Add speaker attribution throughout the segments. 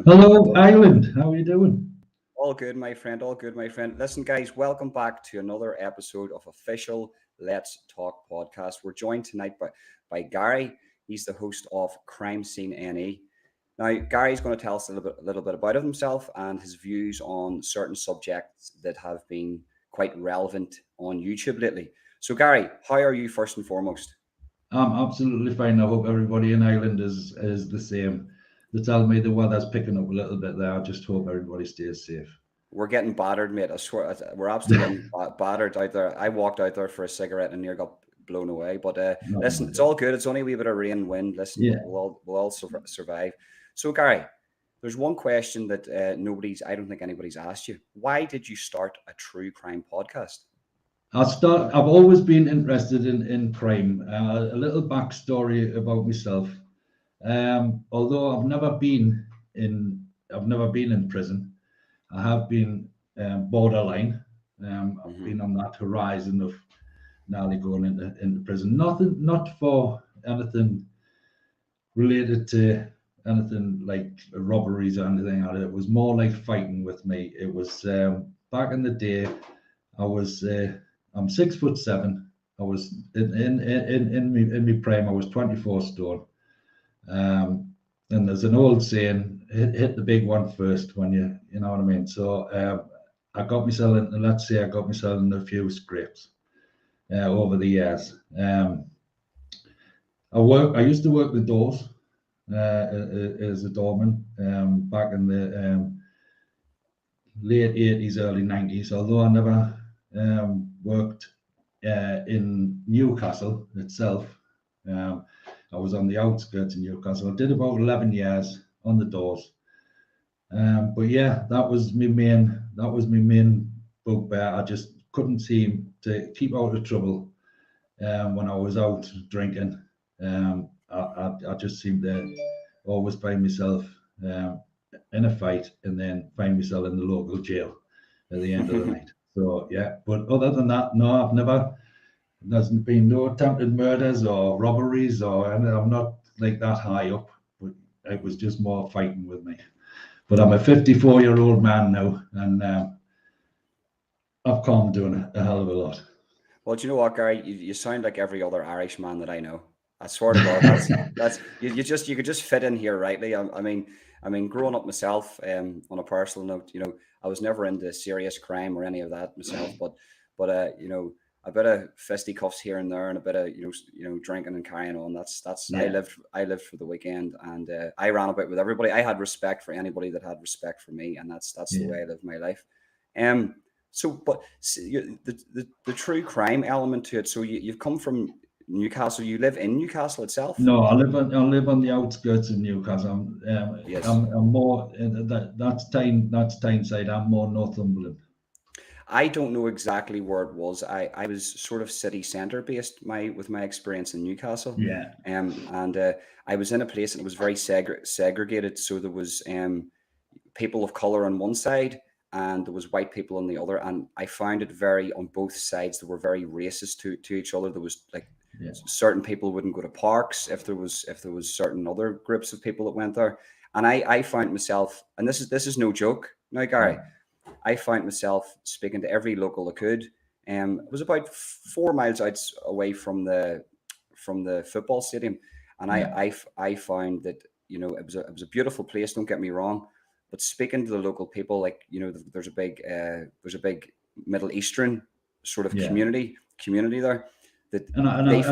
Speaker 1: welcome.
Speaker 2: Hello, Island. How are you doing?
Speaker 1: All good, my friend. All good, my friend. Listen, guys, welcome back to another episode of official Let's Talk podcast. We're joined tonight by Gary. He's the host of Crime Scene NE. Now, Gary's going to tell us a little bit about himself and his views on certain subjects that have been quite relevant on YouTube lately. So, Gary, how are you first and foremost?
Speaker 2: I'm absolutely fine. I hope everybody in Ireland is the same. They tell me the weather's picking up a little bit there. I just hope everybody stays safe.
Speaker 1: We're getting battered, mate. I swear, we're absolutely getting battered out there. I walked out there for a cigarette and near got blown away. But
Speaker 2: No,
Speaker 1: listen, it's all good. It's only a wee bit of rain and wind. Listen,
Speaker 2: yeah,
Speaker 1: we'll all survive. So, Gary, there's one question that I don't think anybody's asked you. Why did you start a true crime podcast?
Speaker 2: I've always been interested in crime. A little backstory about myself. Although I've never been in prison. I have been borderline. I've
Speaker 1: Hmm.
Speaker 2: been on that horizon of nearly going into prison. Not for anything related to anything like robberies or anything like that. It was more like fighting with me. It was back in the day. I was I'm 6'7". I was in my prime. I was 24 stone. And there's an old saying: hit the big one first when you know what I mean. So I got myself in. Let's say I got myself in a few scrapes over the years. I used to work the doors as a doorman back in the late 80s, early 90s, although I never worked in Newcastle itself. I was on the outskirts of Newcastle. I did about 11 years on the doors. But yeah, that was my main bugbear. I just couldn't seem to keep out of trouble when I was out drinking. I just seemed to always find myself in a fight and then find myself in the local jail at the end of the night. So yeah, but other than that, no, there's been no attempted murders or robberies and I'm not like that high up, but it was just more fighting with me. But I'm a 54-year-old man now, and I've calmed doing a hell of a lot.
Speaker 1: Well, do you know what, Gary? You sound like every other Irish man that I know. I swear to God, that's you could just fit in here rightly. I mean, growing up myself, on a personal note, I was never into serious crime or any of that myself, but a bit of fisticuffs here and there, and a bit of drinking and carrying on. That's
Speaker 2: Yeah,
Speaker 1: I lived for the weekend, and I ran about with everybody. I had respect for anybody that had respect for me, and that's the
Speaker 2: yeah.
Speaker 1: way I lived my life. Um, so, but the true crime element to it. So you've come from Newcastle. You live in Newcastle itself.
Speaker 2: No, I live on the outskirts of Newcastle.
Speaker 1: Yes.
Speaker 2: I'm more that's Tyneside. I'm more Northumberland.
Speaker 1: I don't know exactly where it was. I was sort of city centre based with my experience in Newcastle,
Speaker 2: Yeah,
Speaker 1: and I was in a place and it was very segregated. So there was people of color on one side and there was white people on the other, and I found it very on both sides. They were very racist to each other. There was like
Speaker 2: yeah,
Speaker 1: certain people wouldn't go to parks if there was certain other groups of people that went there, and I found myself, and this is no joke now, Gary.
Speaker 2: yeah,
Speaker 1: I found myself speaking to every local I could. It was about 4 miles out away from the football stadium, and I
Speaker 2: yeah,
Speaker 1: I, f- I found that it was a beautiful place. Don't get me wrong, but speaking to the local people, like there's a big Middle Eastern sort of
Speaker 2: yeah.
Speaker 1: community there that
Speaker 2: And I, and
Speaker 1: they
Speaker 2: I,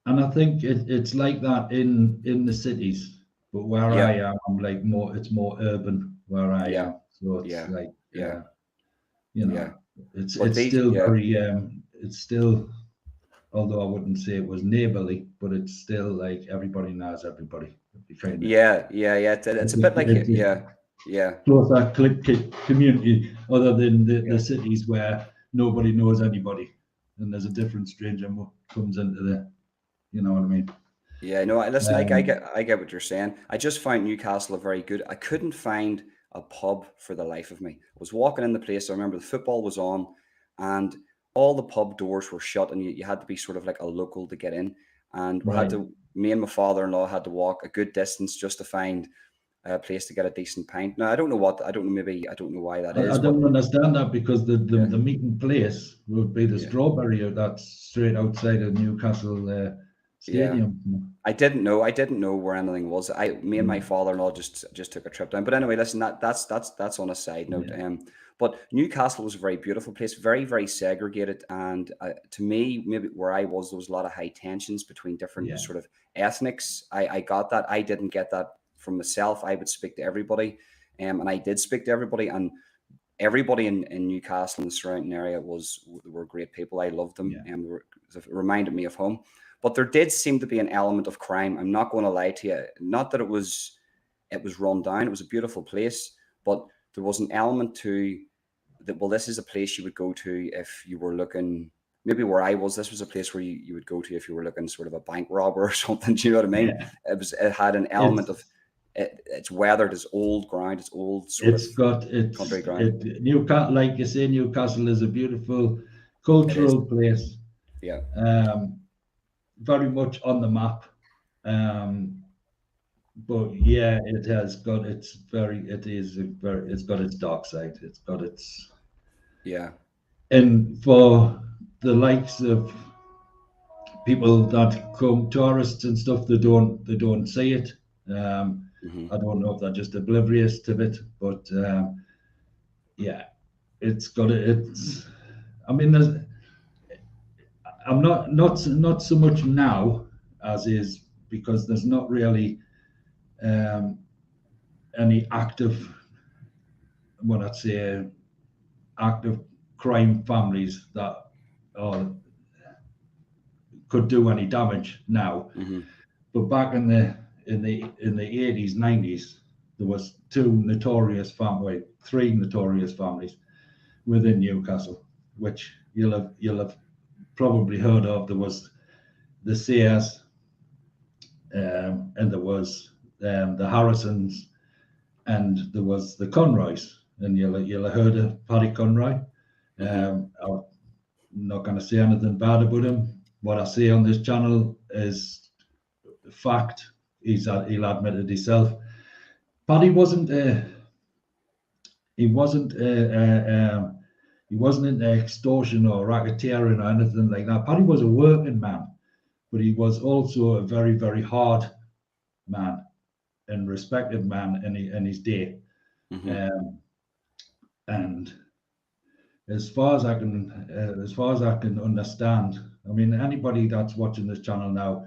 Speaker 2: and I think it's like that in the cities, but where I
Speaker 1: yeah,
Speaker 2: am, I'm like it's more urban where I
Speaker 1: yeah,
Speaker 2: am. So it's
Speaker 1: yeah,
Speaker 2: like
Speaker 1: yeah,
Speaker 2: you
Speaker 1: yeah.
Speaker 2: know, it's
Speaker 1: But
Speaker 2: it's
Speaker 1: these
Speaker 2: still
Speaker 1: yeah.
Speaker 2: very it's still, although I wouldn't say it was neighborly, but it's still like everybody knows everybody. You kind of
Speaker 1: Yeah. It's a bit like
Speaker 2: it's a
Speaker 1: yeah, yeah.
Speaker 2: closer community, other than the
Speaker 1: Yeah.
Speaker 2: cities where nobody knows anybody, and there's a different stranger comes into you know what I mean.
Speaker 1: Yeah, no, listen, I
Speaker 2: Um,
Speaker 1: get what you're saying. I just found Newcastle a very good. I couldn't find a pub for the life of me. I was walking in the place. I remember the football was on, and all the pub doors were shut, and you had to be sort of like a local to get in. And
Speaker 2: right.
Speaker 1: me and my father-in-law had to walk a good distance just to find place to get a decent pint. Now I don't know maybe I don't know why that is.
Speaker 2: I don't understand that, because the
Speaker 1: Yeah.
Speaker 2: meeting place would be the
Speaker 1: Yeah.
Speaker 2: Strawberry, that's straight outside of Newcastle Stadium.
Speaker 1: I didn't know where anything was. Me and my father-in-law just took a trip down. But anyway, listen, that's on a side note.
Speaker 2: Yeah.
Speaker 1: But Newcastle was a very beautiful place, very, very segregated. And to me, maybe where I was, there was a lot of high tensions between different sort of ethnics. I got that. I didn't get that from myself. I would speak to everybody, and I did speak to everybody, and everybody in Newcastle and the surrounding area were great people. I loved them, and it reminded me of home. But there did seem to be an element of crime. I'm not going to lie to you. Not that it was run down. It was a beautiful place, but there was an element to that. Well, this is a place you would go to if you were looking. Maybe where I was, this was a place where you would go to if you were looking sort of a bank robber or something. Do you know what I mean? Yeah. It had an element of. It's weathered, it's old ground, it's old sort of country ground.
Speaker 2: Newcastle, like you say, Newcastle is a beautiful cultural place.
Speaker 1: Yeah.
Speaker 2: Very much on the map. But yeah, it's got its dark side. It's got its And for the likes of people that come, tourists and stuff, they don't see it. I don't know if they're just oblivious to it, but it's got it's. I mean, I'm not so much now as is, because there's not really any active crime families that could do any damage now. But back in the 80s, 90s, there was three notorious families within Newcastle, which you'll have probably heard of. There was the Sayers, and there was the Harrisons, and there was the Conroys. And you'll have heard of Paddy Conroy. I'm not going to say anything bad about him. What I say on this channel is fact. He'll admit it himself. Paddy wasn't into extortion or racketeering or anything like that. Paddy was a working man, but he was also a very, very hard man and respected man in his day. And as far as I can understand, I mean, anybody that's watching this channel now,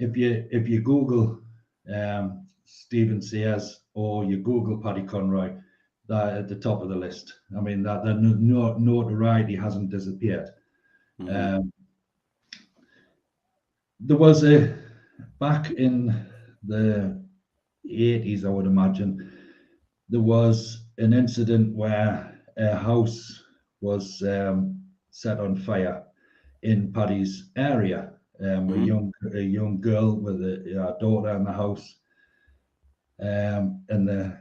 Speaker 2: if you Google Stephen Sayers or you Google Paddy Conroy, they're at the top of the list. I mean, that the notoriety hasn't disappeared. There was back in the 80s, I would imagine, there was an incident where a house was set on fire in Paddy's area. A young girl with a daughter in the house, and the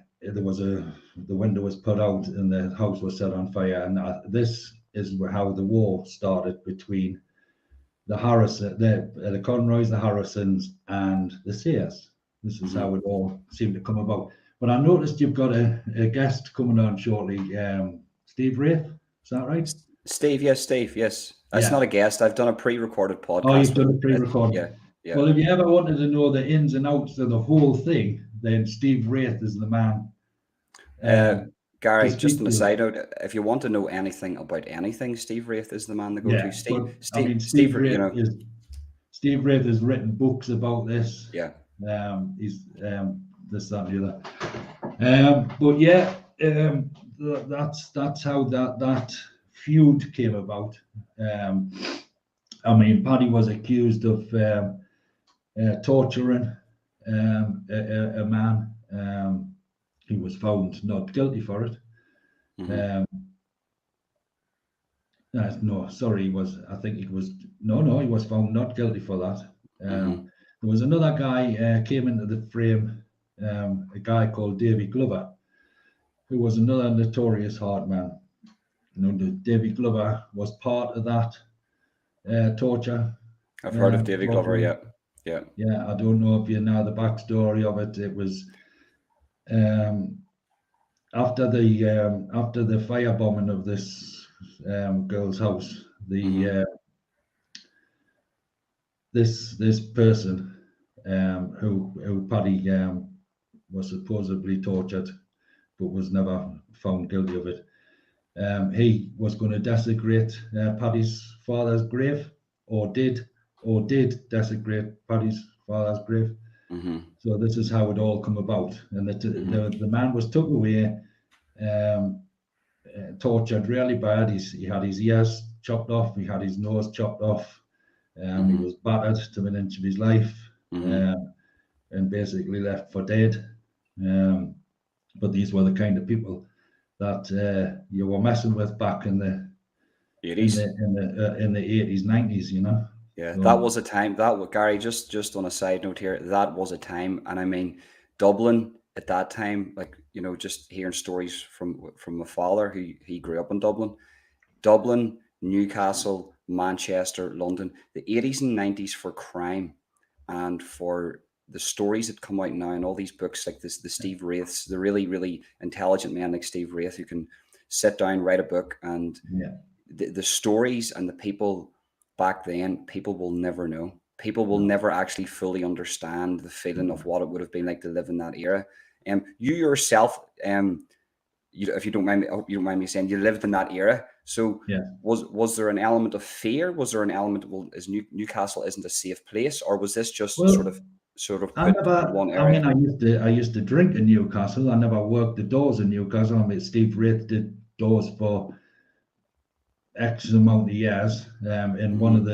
Speaker 2: window was put out and the house was set on fire. And this is how the war started between the Conroys, the Harrisons, and the Sayers. This is how it all seemed to come about. But I noticed you've got a guest coming on shortly, Steve Wraith. Is that right?
Speaker 1: Steve, yes. That's not a guest. I've done a pre-recorded podcast.
Speaker 2: Oh, you've done a pre-recorded. Yeah. Well, if you ever wanted to know the ins and outs of the whole thing, then Steve Wraith is the man.
Speaker 1: Gary, just on a side note, if you want to know anything about anything, Steve Wraith is the man to go to. Steve
Speaker 2: Wraith has written books about this.
Speaker 1: Yeah.
Speaker 2: He's this, that, and the other. But yeah, that's how that feud came about. I mean, Paddy was accused of torturing a man. He was found not guilty for it. He was found not guilty for that. There was another guy came into the frame, a guy called Davy Glover, who was another notorious hard man. Davy Glover was part of that torture.
Speaker 1: I've heard of Davy Glover, yeah.
Speaker 2: I don't know if you know the backstory of it. It was after the firebombing of this girl's house, this person who Paddy was supposedly tortured but was never found guilty of it. He was going to desecrate Paddy's father's grave, or did desecrate Paddy's father's grave. So this is how it all come about. And the man was took away, tortured really bad. He had his ears chopped off. He had his nose chopped off. He was battered to an inch of his life, and basically left for dead. But these were the kind of people that you were messing with back in the 80s, in the 80s, 90s, you know.
Speaker 1: Yeah, so, that was a time. Gary, just on a side note here, that was a time, and I mean, Dublin at that time, like, you know, just hearing stories from my father, he grew up in Dublin, Newcastle, Manchester, London, the 80s and 90s for crime, and for the stories that come out now, and all these books like this, the Steve Wraiths, the really, really intelligent man like Steve Wraith who can sit down, write a book, and the stories and the people back then, people will never know. People will never actually fully understand the feeling of what it would have been like to live in that era. You yourself, if you don't mind me saying, you lived in that era. So was there an element of fear? Was there an element of, well, Newcastle isn't a safe place, or was this just sort of one area?
Speaker 2: I mean, I used to drink in Newcastle. I never worked the doors in Newcastle. I mean, Steve Wraith did doors for X amount of years. In one of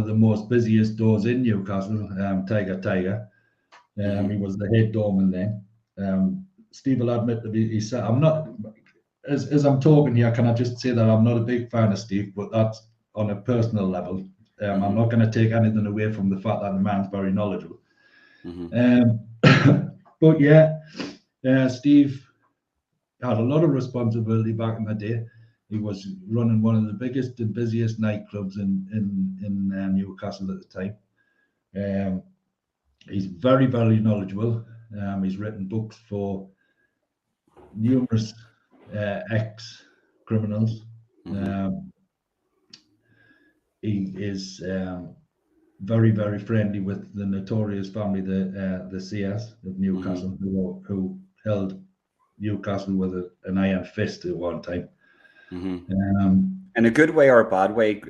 Speaker 2: the most busiest doors in Newcastle, Tiger. He was the head doorman then. Steve will admit that he said, I'm not, as I'm talking here, can I just say that I'm not a big fan of Steve, but that's on a personal level. I'm not going to take anything away from the fact that the man's very knowledgeable. But Steve had a lot of responsibility back in the day. He was running one of the biggest and busiest nightclubs in Newcastle at the time. He's very, very knowledgeable. He's written books for numerous ex-criminals. He is very, very friendly with the notorious family, the Sears of Newcastle, who held Newcastle with an iron fist at one time.
Speaker 1: In a good way or a bad way?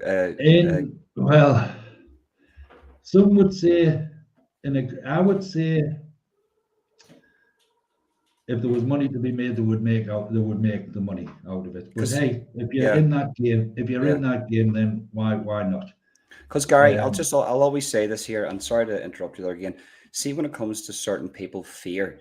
Speaker 2: Well, some would say, I would say, if there was money to be made, they would make the money out of it. But hey, if you're in that game, then why not?
Speaker 1: Because Gary, I'll always say this here, and sorry to interrupt you there again. See, when it comes to certain people, fear.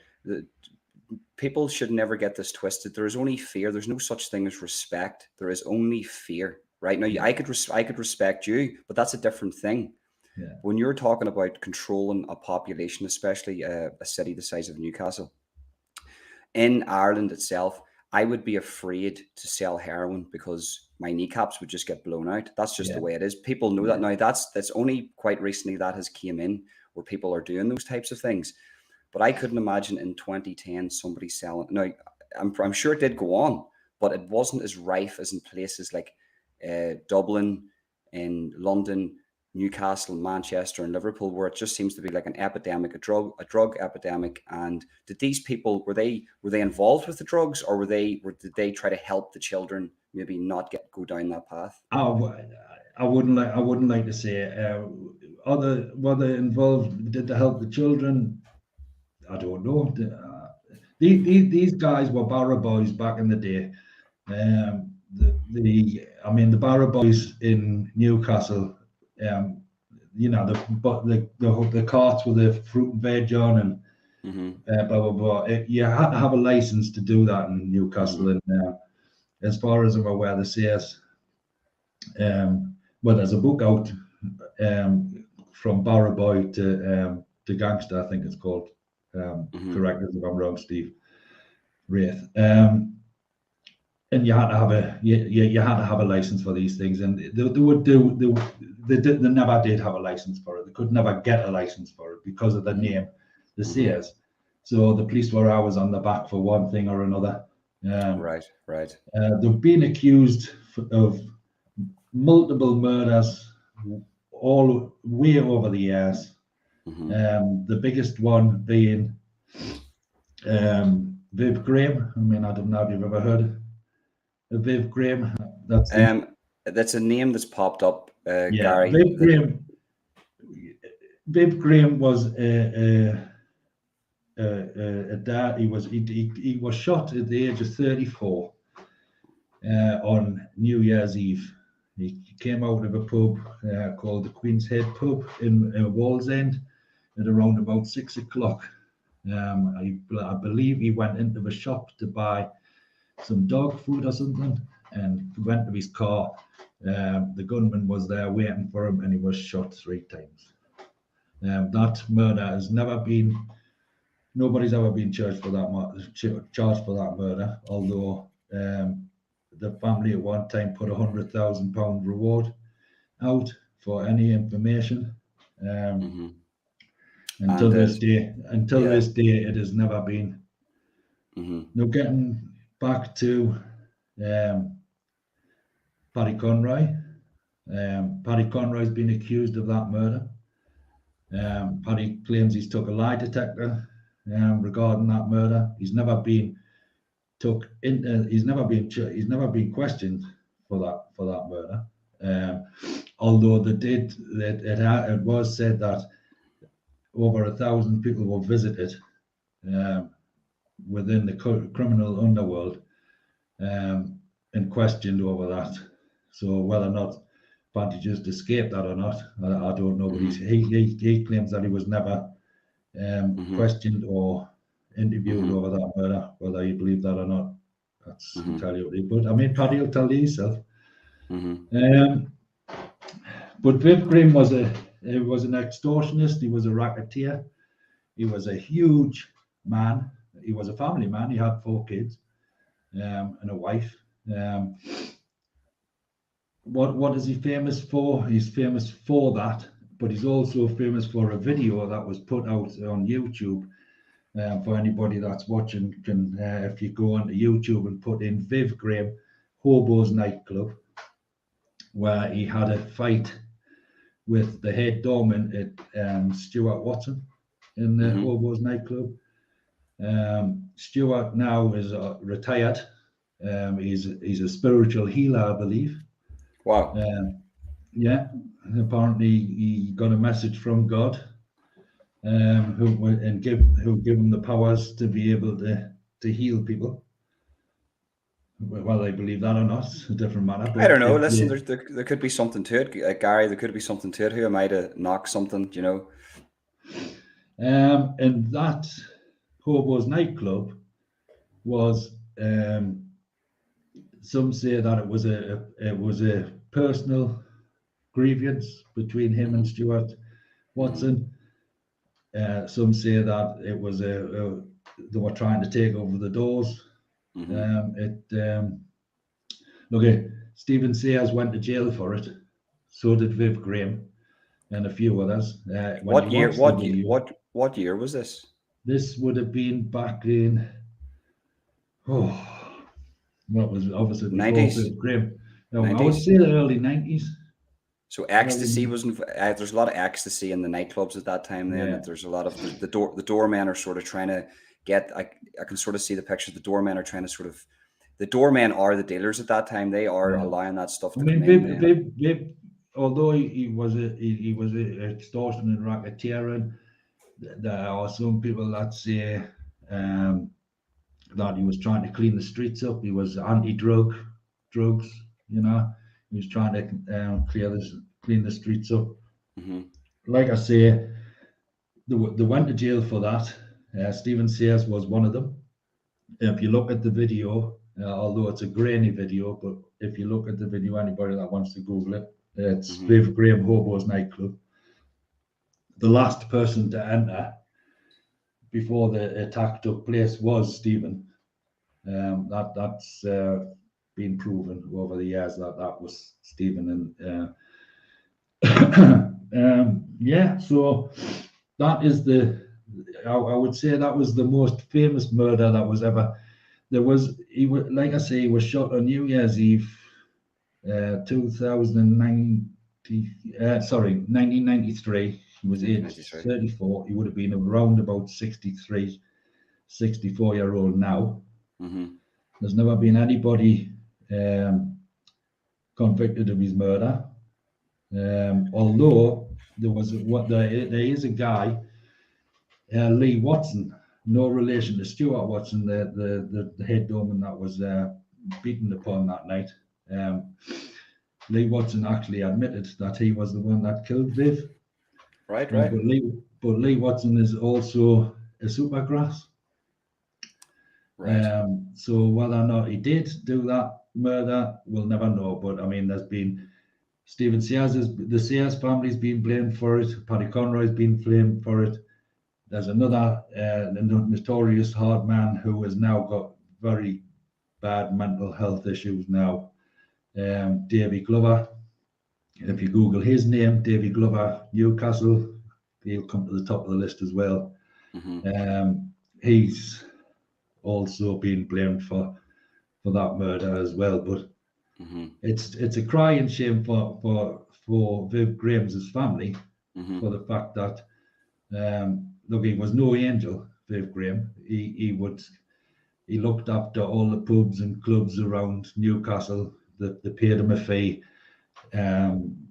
Speaker 1: People should never get this twisted. There is only fear. There's no such thing as respect. There is only fear. Right now, I could respect you, but that's a different thing.
Speaker 2: Yeah.
Speaker 1: When you're talking about controlling a population, especially a city the size of Newcastle, in Ireland itself, I would be afraid to sell heroin because my kneecaps would just get blown out. That's just the way it is. People know that now. That's only quite recently that has came in where people are doing those types of things. But I couldn't imagine in 2010 somebody selling. Now, I'm sure it did go on, but it wasn't as rife as in places like Dublin, in London, Newcastle, Manchester, and Liverpool, where it just seems to be like an epidemic, a drug epidemic. And did these people, were they involved with the drugs, or did they try to help the children maybe not go down that path?
Speaker 2: I wouldn't like to say were they involved. Did they help the children? I don't know. These guys were Barra boys back in the day. The Barra boys in Newcastle. The carts with the fruit and veg on and blah blah blah. You had to have a license to do that in Newcastle, and as far as I'm aware, the CS. There's a book out from Barra Boy to Gangster, I think it's called. Correct me if I'm wrong, Steve Wraith. And you had to have a license for these things, and they never did have a license for it. They could never get a license for it because of the name, the Sears. So the police were always on the back for one thing or another.
Speaker 1: Right.
Speaker 2: They've been accused of multiple murders all way over the years. The biggest one being Viv Graham. I mean, I don't know if you've ever heard of Viv Graham.
Speaker 1: That's a name that's popped up, Gary.
Speaker 2: Viv Graham was a dad. He was shot at the age of 34 on New Year's Eve. He came out of a pub called the Queen's Head Pub in Wallsend at around about 6 o'clock. I believe he went into the shop to buy some dog food or something and went to his car. The gunman was there waiting for him and he was shot 3 times. That murder has never been, nobody's ever been charged for that murder, although the family at one time put £100,000 reward out for any information. Until this day, it has never been. Now, getting back to Paddy Conroy. Paddy Conroy's been accused of that murder. Paddy claims he's took a lie detector regarding that murder. He's never been he's never been questioned for that murder. Although it was said that over 1,000 people were visited within the criminal underworld and questioned over that. So whether or not Paddy just escaped that or not, I don't know. But he claims that he was never questioned or interviewed over that murder. Whether you believe that or not, that's entirely up to you. But I mean, Paddy will tell you himself. But Viv Graham was an extortionist. He was a racketeer. He was a huge man. He was a family man. He had 4 kids and a wife. What is he famous for? He's famous for that, but he's also famous for a video that was put out on YouTube. For anybody that's watching, can if you go onto YouTube and put in Viv Graham Hobos Nightclub, where he had a fight with the head doorman at Stuart Watson in the Hobos Nightclub. Stuart now is retired. He's a spiritual healer, I believe.
Speaker 1: Wow.
Speaker 2: Yeah. Apparently, he got a message from God, who give him the powers to be able to heal people. Well, I believe that or not, it's a different matter. But
Speaker 1: I don't know. Listen, there could be something to it, Gary. There could be something to it. Who might have knocked something, you know?
Speaker 2: And that Hobos Nightclub was. Some say that it was a personal grievance between him and Stuart Watson. Some say that it was they were trying to take over the doors. Stephen Sayers went to jail for it. So did Viv Graham and a few others.
Speaker 1: What year was this?
Speaker 2: This would have been back in what was it? Obviously
Speaker 1: 90s.
Speaker 2: Graham. No, 90s. I would say the early 90s.
Speaker 1: So ecstasy wasn't. There's a lot of ecstasy in the nightclubs at that time. Then there's a lot of the doormen are sort of trying to get. I can sort of see the pictures. The doormen are trying to sort of. The doormen are the dealers at that time. They are allowing that stuff to come in.
Speaker 2: Viv, although he was an extortion and racketeering, there are some people that say that he was trying to clean the streets up. He was drugs, you know. He was trying to clean the streets up. Like I say, they went to jail for that. Stephen Sayers was one of them. If you look at the video, although it's a grainy video, but if you look at the video, anybody that wants to Google it, it's Viv Graham Hobos Nightclub. The last person to enter before the attack took place was Stephen. That's been proven over the years that was Stephen. And so that is the I would say that was the most famous murder that was ever. Like I say, he was shot on New Year's Eve, 1993. He was aged 34. He would have been around about 63, 64-year-old now. There's never been anybody convicted of his murder. Although there is a guy, Lee Watson, no relation to Stuart Watson, the head doorman that was beaten upon that night. Lee Watson actually admitted that he was the one that killed Viv.
Speaker 1: Right.
Speaker 2: But Lee Watson is also a supergrass.
Speaker 1: Right.
Speaker 2: So whether or not he did do that murder, we'll never know. But I mean, there's been Stephen Sears, the Sears family's been blamed for it. Paddy Conroy's been blamed for it. There's another notorious hard man who has now got very bad mental health issues now. Davy Glover. If you Google his name, Davy Glover, Newcastle, he'll come to the top of the list as well. He's also been blamed for that murder as well. But it's a crying shame for Viv Graham's family for the fact that look, he was no angel, Viv Graham. He looked after all the pubs and clubs around Newcastle. They paid him a fee,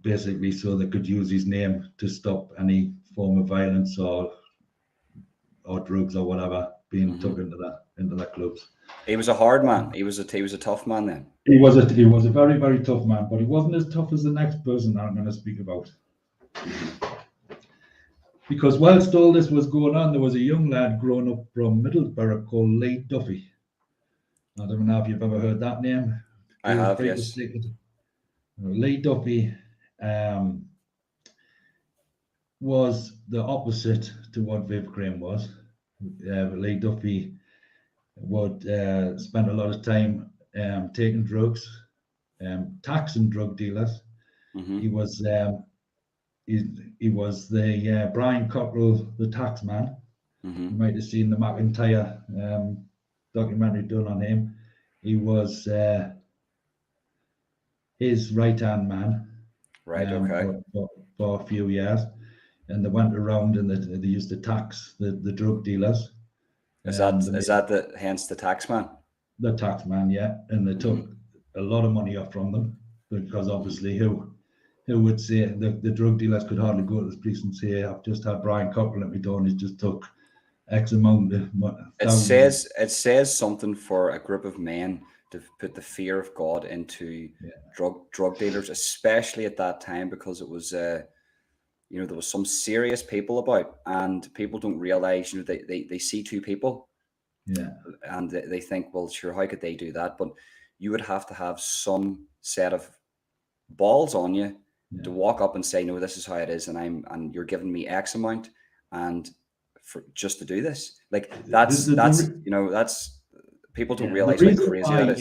Speaker 2: basically, so they could use his name to stop any form of violence or drugs or whatever being took into the clubs.
Speaker 1: He was a hard man. He was a tough man then.
Speaker 2: He was a very, very tough man, but he wasn't as tough as the next person I'm going to speak about. Because whilst all this was going on, there was a young lad growing up from Middlesbrough called Lee Duffy. I don't know if you've ever heard that name.
Speaker 1: I have, yes.
Speaker 2: Lee Duffy was the opposite to what Viv Graham was. Lee Duffy would spend a lot of time taking drugs, taxing drug dealers. He was he was the Brian Cockrell, the tax man. You might have seen the McIntyre documentary done on him. He was his right-hand man.
Speaker 1: Right, okay.
Speaker 2: For a few years. And they went around and they used to tax the drug dealers.
Speaker 1: Is that hence the tax man?
Speaker 2: The tax man, yeah. And they took a lot of money off from them because obviously who would say the drug dealers could hardly go to the police and say, I've just had Brian Cockrell at me door and he just took X amount of money.
Speaker 1: It says something for a group of men to put the fear of God into drug dealers, especially at that time, because it was there was some serious people about, and people don't realize, they see two people, and they think, well, sure, how could they do that? But you would have to have some set of balls on you to walk up and say, no, this is how it is, and you're giving me X amount, and for just to do this, like that's people don't realize how crazy that is.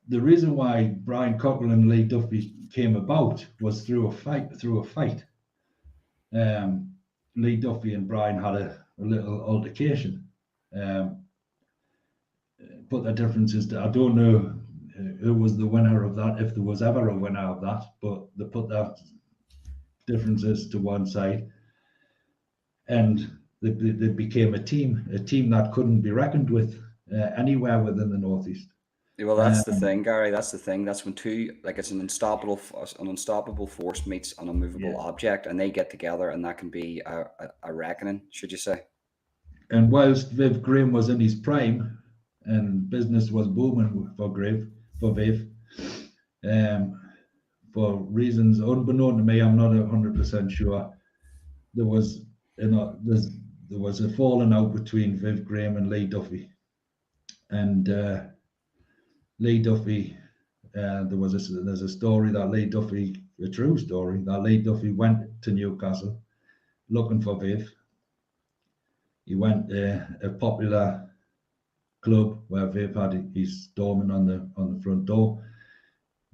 Speaker 2: The reason why Brian Cockrell and Lee Duffy came about was through a fight. Lee Duffy and Brian had a little altercation. But the difference is that I don't know who was the winner of that, if there was ever a winner of that, but they put that differences to one side, and they became a team that couldn't be reckoned with anywhere within the Northeast.
Speaker 1: Well, that's the thing, Gary. That's the thing. That's when it's an unstoppable force meets an unmovable object, and they get together, and that can be a reckoning, should you say?
Speaker 2: And whilst Viv Graham was in his prime, and business was booming for Viv, for reasons unbeknown to me, I'm not 100% sure. There was a falling out between Viv Graham and Lee Duffy, and Lee Duffy, there's a story that Lee Duffy, a true story, that Lee Duffy went to Newcastle looking for Viv. He went to a popular club where Viv had his doorman on the front door.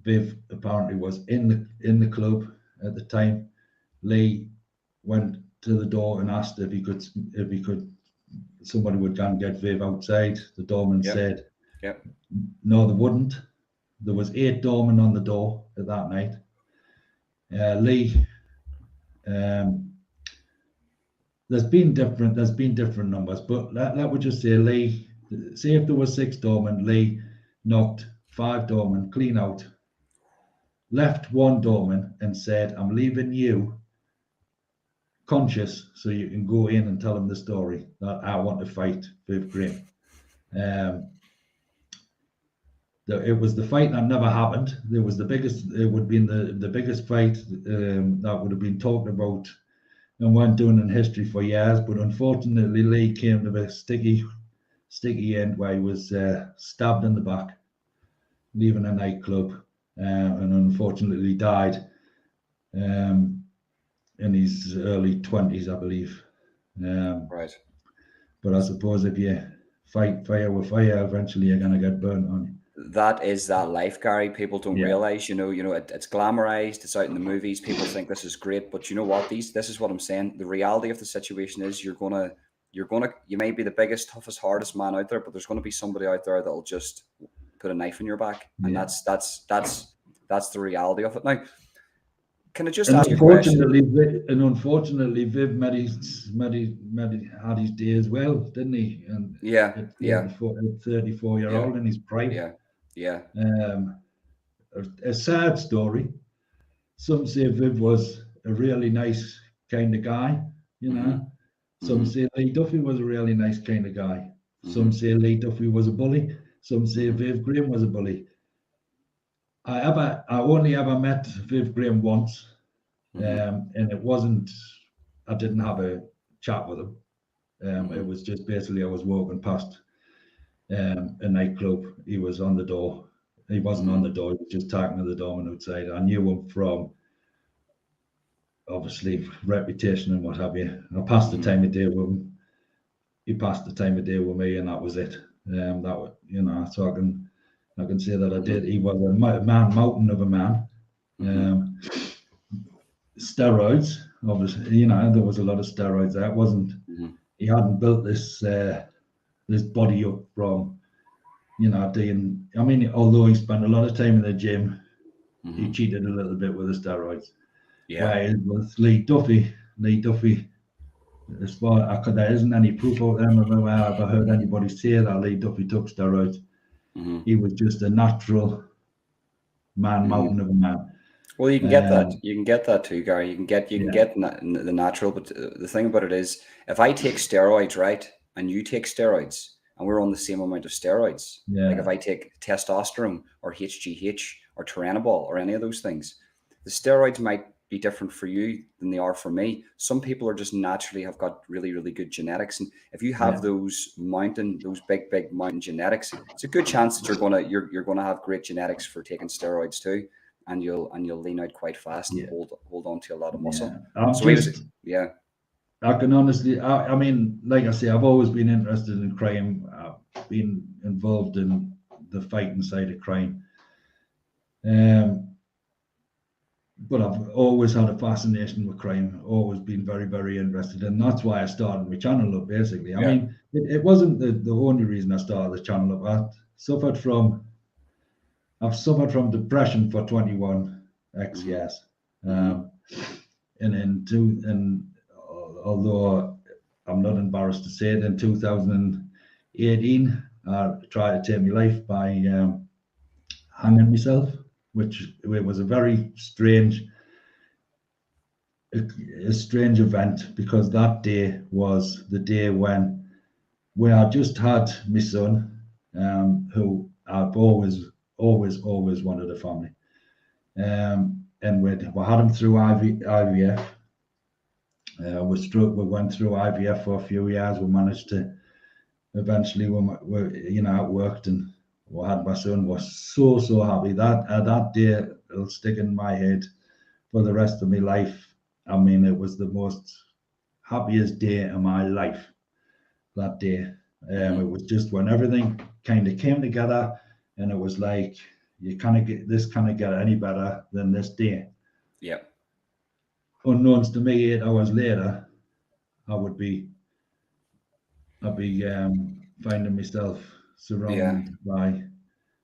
Speaker 2: Viv apparently was in the club at the time. Lee went to the door and asked if he could, somebody would go and get Viv outside. The doorman said, no, they wouldn't. There was 8 doormen on the door at that night. Lee, there's been different numbers, but let me just say, Lee, say if there was 6 doormen, Lee knocked 5 doormen clean out, left 1 doorman and said, I'm leaving you conscious so you can go in and tell him the story that I want to fight Viv Graham. It was the fight that never happened. It was the biggest, it would have been the biggest fight that would have been talked about and went down in history for years. But unfortunately, Lee came to a sticky end where he was stabbed in the back, leaving a nightclub, and unfortunately died in his early 20s, I believe.
Speaker 1: Right.
Speaker 2: But I suppose if you fight fire with fire, eventually you're going to get burnt on you.
Speaker 1: That is that life, Gary. People don't realize, it's glamorized. It's out in the movies. People think this is great, but you know what? This is what I'm saying. The reality of the situation is you may be the biggest, toughest, hardest man out there, but there's going to be somebody out there that'll just put a knife in your back, and that's the reality of it. Now, can I just ask you a question?
Speaker 2: Unfortunately, Viv had his day as well, didn't he? And at 34-year-old in his prime.
Speaker 1: Yeah.
Speaker 2: A sad story. Some say Viv was a really nice kind of guy, Some say Lee Duffy was a really nice kind of guy. Some say Lee Duffy was a bully. Some say Viv Graham was a bully. I only ever met Viv Graham once, and it wasn't, I didn't have a chat with him. It was just basically I was walking past a nightclub. He was on the door. He wasn't on the door. He was just talking to the doorman outside. I knew him from obviously reputation and what have you. I passed the time of day with him. He passed the time of day with me, and that was it. So I can say that I did. He was a mountain of a man. Steroids, obviously, there was a lot of steroids there. It wasn't. He hadn't built this body up from, doing. I mean, although he spent a lot of time in the gym, he cheated a little bit with the steroids. Yeah. Whereas with Lee Duffy, as far there isn't any proof of them. I've ever heard anybody say that Lee Duffy took steroids. He was just a natural mountain of a man.
Speaker 1: Well, you can get that. You can get that too, Gary. You can get the natural. But the thing about it is, if I take steroids, right, and you take steroids, and we're on the same amount of steroids, like if I take testosterone or HGH or Turinabol or any of those things, the steroids might be different for you than they are for me. Some people are just naturally have got really, really good genetics, and if you have those big mountain genetics, it's a good chance that you're gonna have great genetics for taking steroids too, and you'll lean out quite fast and hold on to a lot of muscle.
Speaker 2: I can honestly, I mean, like I say, I've always been interested in crime. I've been involved in the fighting side of crime. But I've always had a fascination with crime, always been very, very interested. And that's why I started my channel up, basically. I mean, it wasn't the only reason I started the channel up. I've suffered from depression for 21 years. And although I'm not embarrassed to say it, in 2018, I tried to take my life by hanging myself, which it was a very strange event, because that day was the day when I just had my son, who I've always wanted a family. And we had him through IVF. We went through IVF for a few years. We managed to eventually, it worked, and we had my son. Was so happy. That day will stick in my head for the rest of my life. I mean, it was the most happiest day of my life. That day, it was just when everything kind of came together, and it was like you can't get any better than this day.
Speaker 1: Yeah.
Speaker 2: Unknowns to me, 8 hours later, I'd be finding myself surrounded by.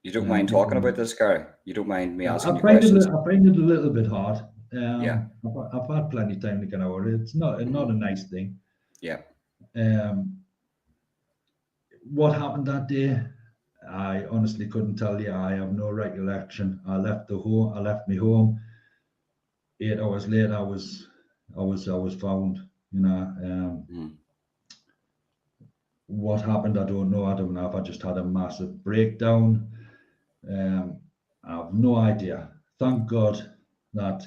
Speaker 1: You don't mind talking about this, Gary? You don't mind me asking you
Speaker 2: I find
Speaker 1: questions?
Speaker 2: it a little bit hard.
Speaker 1: Yeah.
Speaker 2: I've had plenty of time to get over it. It's not a nice thing.
Speaker 1: Yeah.
Speaker 2: What happened that day, I honestly couldn't tell you. I have no recollection. I left my home. 8 hours later, I was found. What happened, I don't know. I don't know if I just had a massive breakdown. I have no idea. Thank God that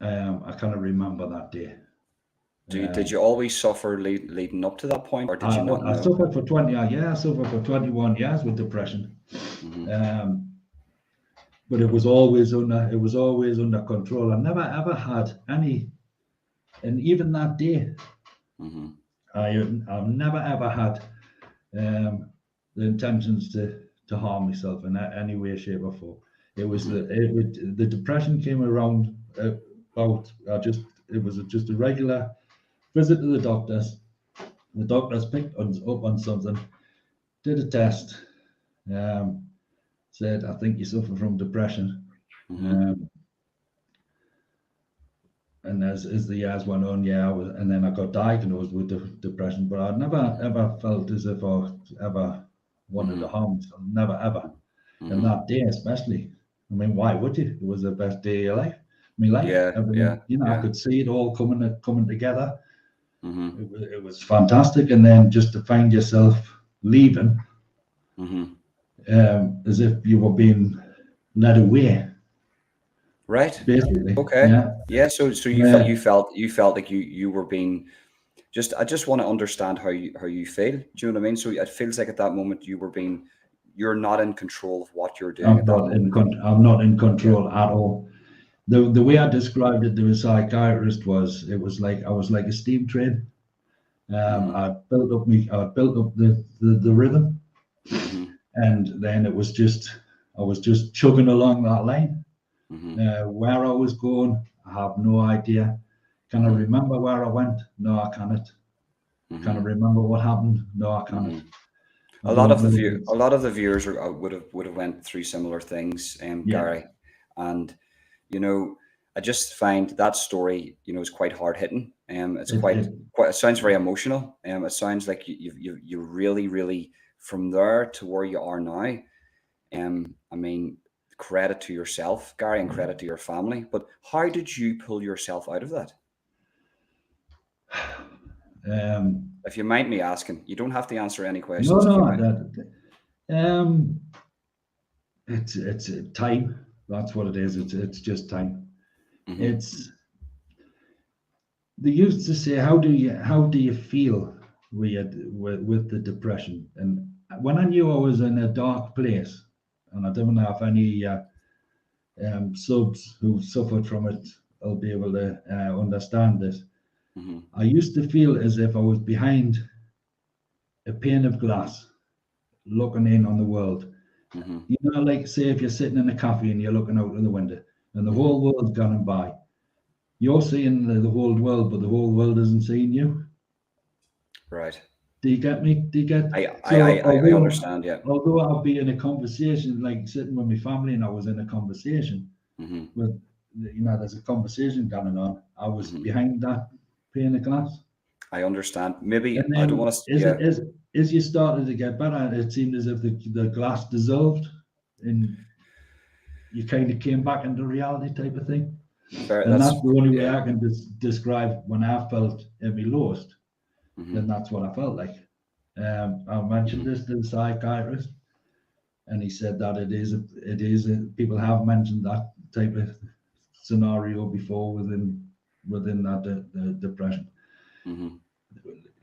Speaker 2: I kind of remember that day.
Speaker 1: Did you always suffer leading up to that point, or did you not know?
Speaker 2: I suffered for 20 years. I suffered for 21 years with depression. But it was always under control. I never ever had any, and even that day, I've never ever had the intentions to harm myself in any way, shape, or form. It was the depression came around about it was just a regular visit to the doctors. The doctors picked us up on something, did a test, said, I think you suffer from depression. And as the years went on, and then I got diagnosed with depression, but I never ever felt as if I ever wanted to harm myself. Never ever. And that day especially. I mean, why would you? It was the best day of your life. I could see it all coming together. It was fantastic, and then just to find yourself leaving, as if you were being led away.
Speaker 1: Right.
Speaker 2: Basically.
Speaker 1: Okay. Yeah. So you felt like you were being just. I just want to understand how you feel. Do you know what I mean? So it feels like at that moment you're not in control of what you're doing.
Speaker 2: I'm not in control at all. The way I described it to a psychiatrist was, it was like I was like a steam train. I built up the rhythm, and then I was just chugging along that line. Where I was going, I have no idea. Can I remember where I went? No, I cannot. Can I remember what happened? No, I cannot.
Speaker 1: A lot of the viewers would have went through similar things, Gary, and I just find that story, is quite hard hitting. It's quite. It sounds very emotional. It sounds like you really, really, from there to where you are now. I mean, credit to yourself, Gary, and credit to your family. But how did you pull yourself out of that? If you mind me asking, you don't have to answer any questions.
Speaker 2: It's time. That's what it is. It's just time. They used to say, how do you feel with the depression? And when I knew I was in a dark place, and I don't know if any subs who suffered from it will be able to understand this. I used to feel as if I was behind a pane of glass, looking in on the world. Like say if you're sitting in a cafe and you're looking out of the window, and the whole world's gone by. You're seeing the whole world, but the whole world isn't seeing you.
Speaker 1: Right.
Speaker 2: Do you get me? Do you get?
Speaker 1: I understand. Yeah.
Speaker 2: Although I'll be in a conversation, like sitting with my family, and I was in a conversation with, there's a conversation going on. I was behind that pane of glass.
Speaker 1: I understand. Maybe I don't want to.
Speaker 2: As you started to get better, it seemed as if the glass dissolved, and you kind of came back into reality, type of thing. That's the only way I can describe when I felt at my lowest. Then that's what I felt like. I mentioned this to the psychiatrist, and he said that it is. People have mentioned that type of scenario before within that depression.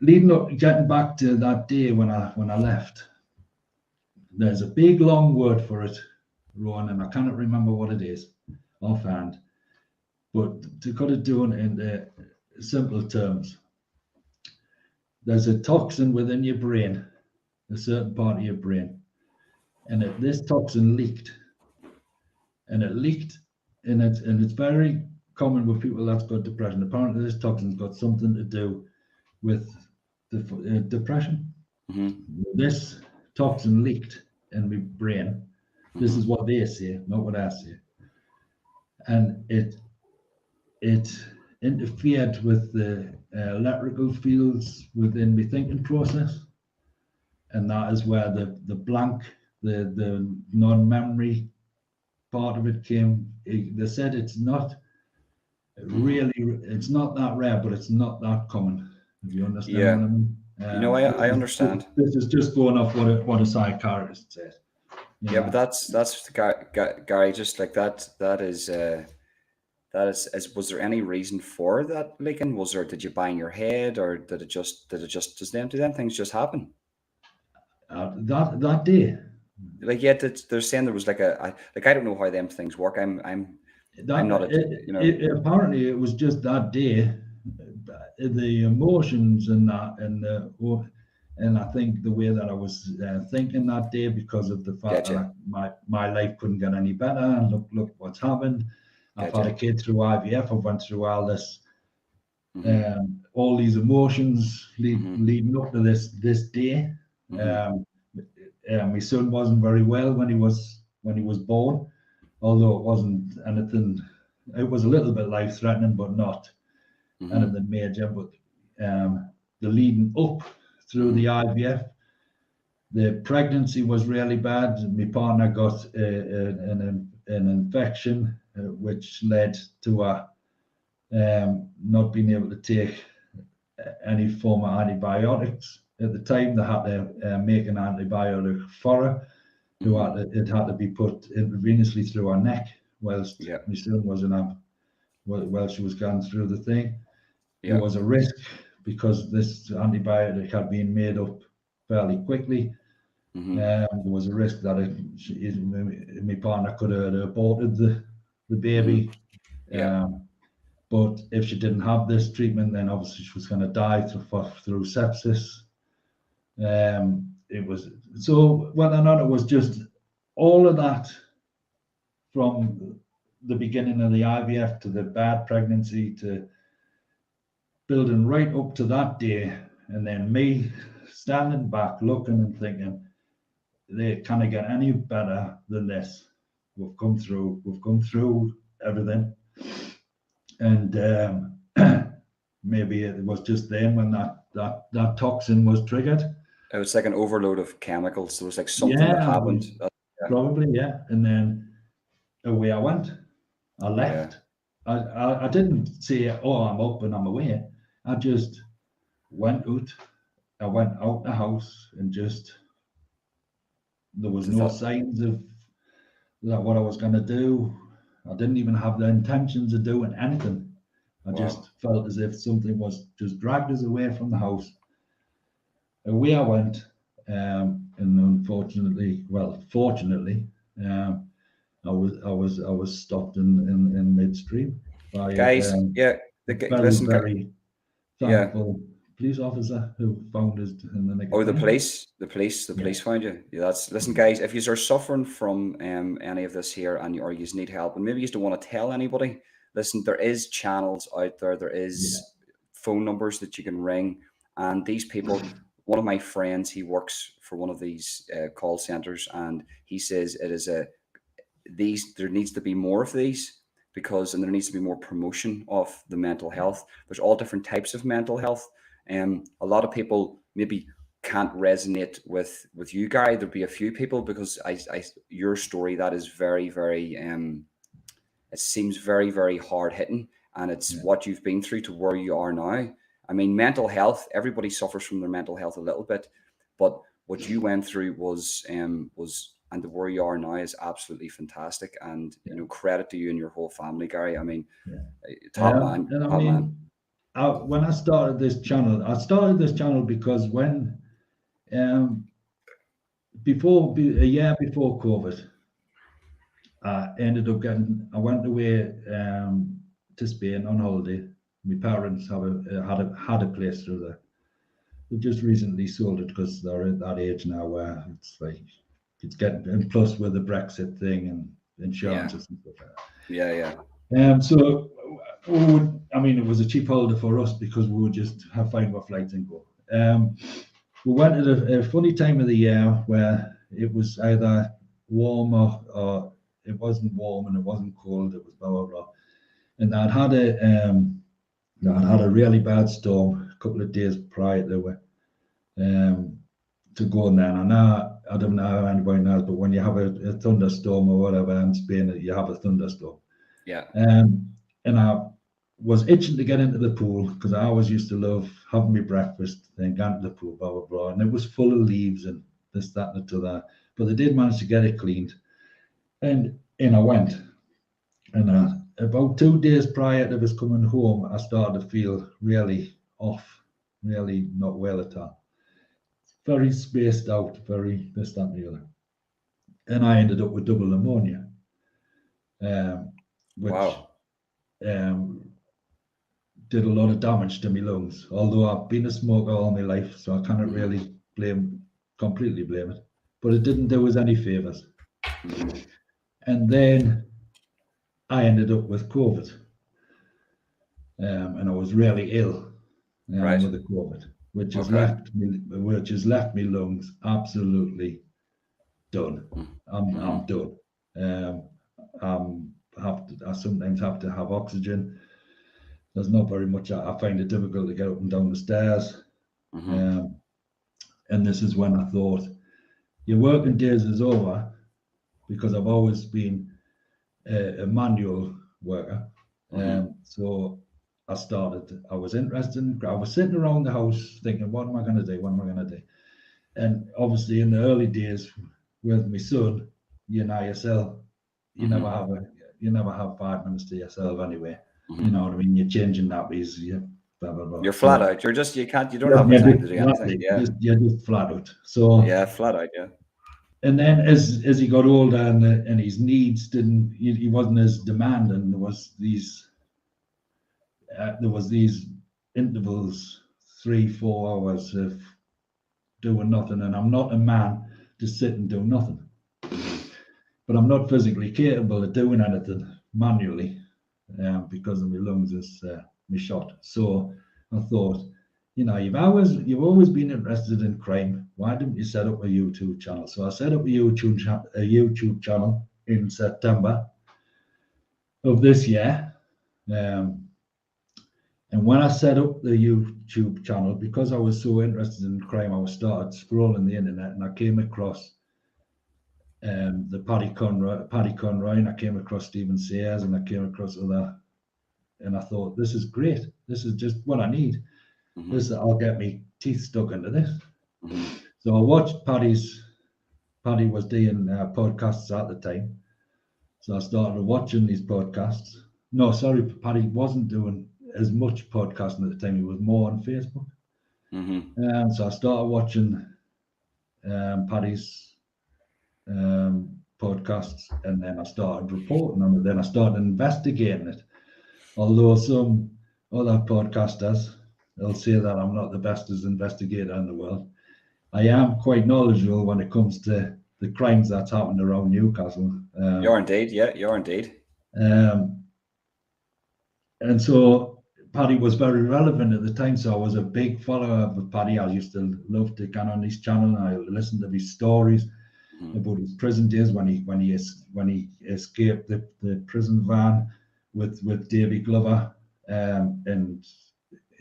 Speaker 2: Leading up, getting back to that day when I left, there's a big long word for it, Rowan, and I cannot remember what it is offhand. But to cut it down in simple terms, there's a toxin within your brain, a certain part of your brain, and this toxin leaked, and it's very common with people that's got depression. Apparently, this toxin's got something to do with the depression.
Speaker 1: Mm-hmm.
Speaker 2: This toxin leaked in my brain. This is what they say, not what I say. And it interfered with the electrical fields within my thinking process. And that is where the blank, the non-memory part of it came. They said it's not really, it's not that rare, but it's not that common. If you understand
Speaker 1: Yeah.
Speaker 2: what I mean.
Speaker 1: I understand.
Speaker 2: This is just going off what a psychiatrist said.
Speaker 1: Yeah, but that's Gary. Just like that. That is. Was there any reason for that leaking? Was there? Did you bang your head, or did it just? Do them things just happen?
Speaker 2: That day.
Speaker 1: Like, yeah, they're saying there was like I don't know how them things work. I'm not
Speaker 2: apparently it was just that day, the emotions and that, and I think the way that I was thinking that day, because of the fact that my life couldn't get any better, and look what's happened. I've had a kid through IVF. I've went through all this, all these emotions leading up to this day. My son wasn't very well when he was born, although it wasn't anything. It was a little bit life-threatening, but not anything major. But the leading up through the IVF, the pregnancy was really bad. My partner got an infection, which led to a not being able to take any form of antibiotics. At the time, they had to make an antibiotic for her. It had to be put intravenously through her neck whilst my son was while she was going through the thing. There was a risk because this antibiotic had been made up fairly quickly. There was a risk that my partner could have aborted the baby. But if she didn't have this treatment, then obviously she was going to die through sepsis. It was so whether or not it was just all of that from the beginning of the IVF to the bad pregnancy to building right up to that day, and then me standing back looking and thinking, they can't get any better than this. We've come through everything, and maybe it was just then when that toxin was triggered.
Speaker 1: It was like an overload of chemicals. There was like something that happened.
Speaker 2: Probably, yeah. And then away I went. I left. I didn't say, oh, I'm up and I'm away. I just went out. I went out the house and just, there was no signs of what I was going to do. I didn't even have the intentions of doing anything. I just felt as if something was just dragged us away from the house. Away I went, and unfortunately, fortunately, I was stopped in midstream by
Speaker 1: guys. Listen,
Speaker 2: very thankful police officer who found us in the nick of time.
Speaker 1: The police found you. Yeah, listen, guys. If you are suffering from any of this here, or you need help, and maybe you don't want to tell anybody, listen. There is channels out there. There is phone numbers that you can ring, and these people. One of my friends, he works for one of these call centers, and he says it is there needs to be more of these and there needs to be more promotion of the mental health. There's all different types of mental health. A lot of people maybe can't resonate with you, Gary. There'll be a few people because your story that is very, very it seems very, very hard hitting, and it's what you've been through to where you are now. I mean, mental health, everybody suffers from their mental health a little bit, but what you went through was and where you are now is absolutely fantastic. And, credit to you and your whole family, Gary. I mean, top man.
Speaker 2: When I started this channel because when, a year before COVID, I went away to Spain on holiday. My parents had a place through there. They've just recently sold it because they're at that age now where it's getting, and plus with the Brexit thing and insurances and stuff like that.
Speaker 1: Yeah.
Speaker 2: So I mean, it was a cheap holiday for us because we would just have find our flights and go. We went at a funny time of the year where it was either warm or it wasn't warm and it wasn't cold. It was blah blah blah. And I'd had a really bad storm a couple of days prior to going there. And I don't know how anybody knows, but when you have a thunderstorm or whatever in Spain, you have a thunderstorm.
Speaker 1: Yeah.
Speaker 2: And I was itching to get into the pool because I always used to love having my breakfast, then going to the pool, blah, blah, blah. And it was full of leaves and this, that, and the other. But they did manage to get it cleaned. And in I went. And about 2 days prior to us coming home, I started to feel really off, really not well at all. Very spaced out, very this, that, and the other. And I ended up with double pneumonia, which did a lot of damage to my lungs. Although I've been a smoker all my life, so I cannot really completely blame it. But it didn't do us any favors. And then I ended up with COVID, and I was really ill with the COVID, which has left me lungs absolutely done. I'm done. I sometimes have to have oxygen. There's not very much. I find it difficult to get up and down the stairs. And this is when I thought, your working days is over, because I've always been a manual worker. So I was interested. I was sitting around the house thinking, what am I going to do? What am I going to do? And obviously in the early days with my son, you know yourself, you never have 5 minutes to yourself anyway. You know what I mean? You're changing nappies, blah, blah, blah.
Speaker 1: You're flat out. You don't have the time to do anything. Yeah.
Speaker 2: You're just flat out. So
Speaker 1: yeah, flat out. Yeah.
Speaker 2: And then as he got older and his needs he wasn't as demanding. There was these intervals, 3-4 hours of doing nothing. And I'm not a man to sit and do nothing. But I'm not physically capable of doing anything manually because of my lungs is my shot. So I thought, you've always been interested in crime. Why didn't you set up a YouTube channel? So I set up a YouTube channel in September of this year. And when I set up the YouTube channel, because I was so interested in crime, I started scrolling the internet and I came across the Paddy Conroy, and I came across Stephen Sayers, and I came across other, and I thought, this is great. This is just what I need. I'll get my teeth stuck into this. So I watched Paddy was doing podcasts at the time. So I started watching these podcasts. No, sorry, Paddy wasn't doing as much podcasting at the time. He was more on Facebook. So I started watching Paddy's podcasts, and then I started reporting on it. Then I started investigating it. Although some other podcasters, they'll say that I'm not the bestest investigator in the world, I am quite knowledgeable when it comes to the crimes that's happened around Newcastle.
Speaker 1: You're indeed, yeah, you're indeed.
Speaker 2: And so Paddy was very relevant at the time, so I was a big follower of Paddy. I used to love to get on his channel, and I listened to his stories about his prison days when he escaped the prison van with Davy Glover, and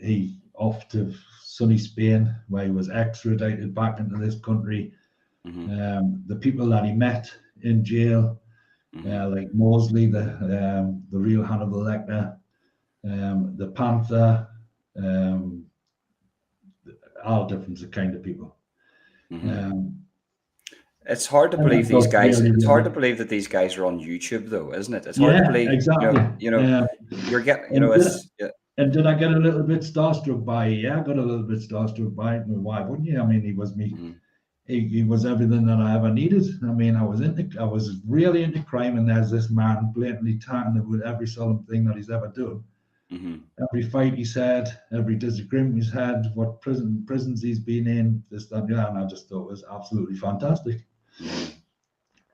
Speaker 2: he off to sunny Spain, where he was extradited back into this country. The people that he met in jail, like Mosley, the real Hannibal Lecter, the Panther, all different kind of people.
Speaker 1: It's hard to believe these guys. It's hard to believe that these guys are on YouTube, though, isn't it? It's hard to believe.
Speaker 2: Exactly.
Speaker 1: You're getting. It's.
Speaker 2: And did I get a little bit starstruck by? Yeah, I got a little bit starstruck by it. Why wouldn't you? I mean, he was me. He was everything that I ever needed. I mean, I was really into crime, and there's this man blatantly tarting with every solemn thing that he's ever done. Every fight he's had, every disagreement he's had, what prisons he's been in, this, that, and I just thought it was absolutely fantastic.